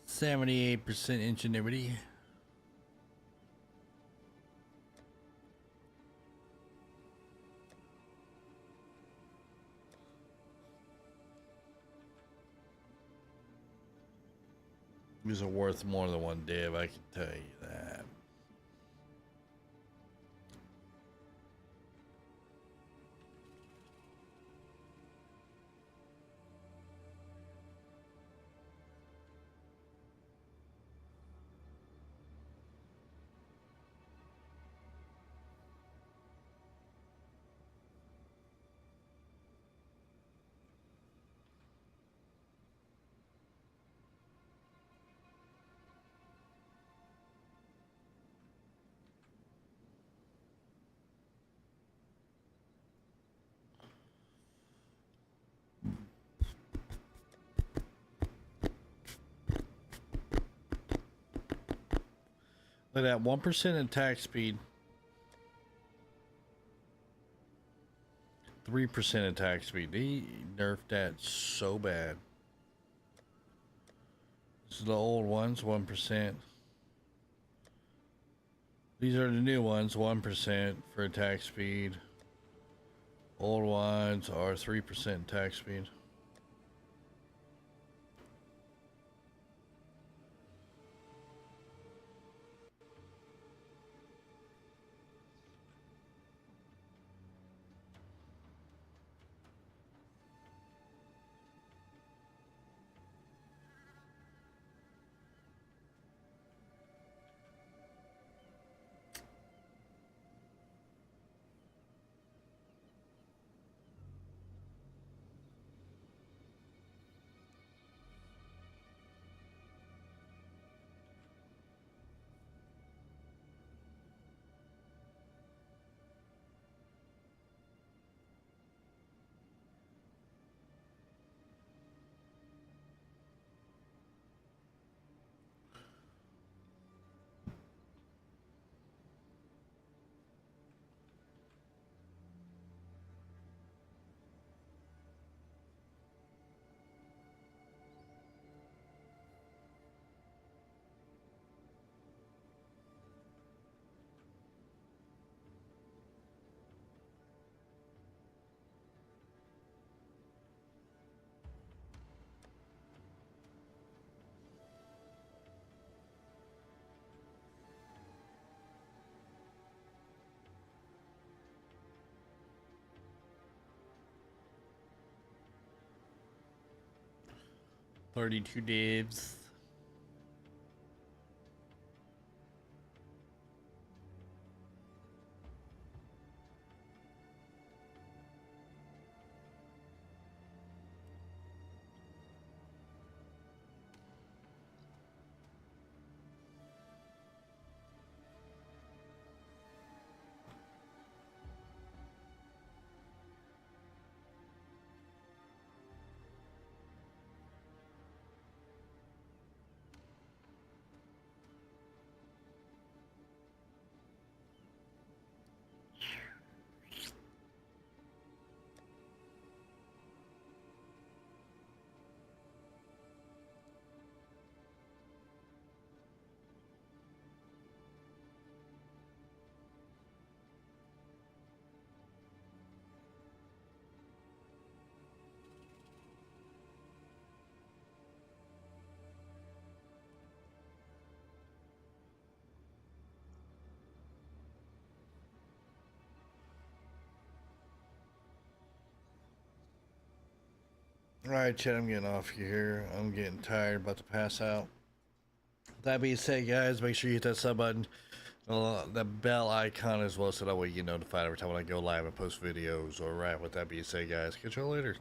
78% ingenuity. These are worth more than one div, I can tell you that. Look at that, 1% attack speed. 3% attack speed. They nerfed that so bad. This is the old ones, 1%. These are the new ones, 1% for attack speed. Old ones are 3% attack speed. 32 divs. Alright, Chad, I'm getting off you here. I'm getting tired, about to pass out. That being said, guys, make sure you hit that sub button, the bell icon as well, so that way you get notified every time when I go live and post videos. Alright, with that being said, guys, catch y'all later.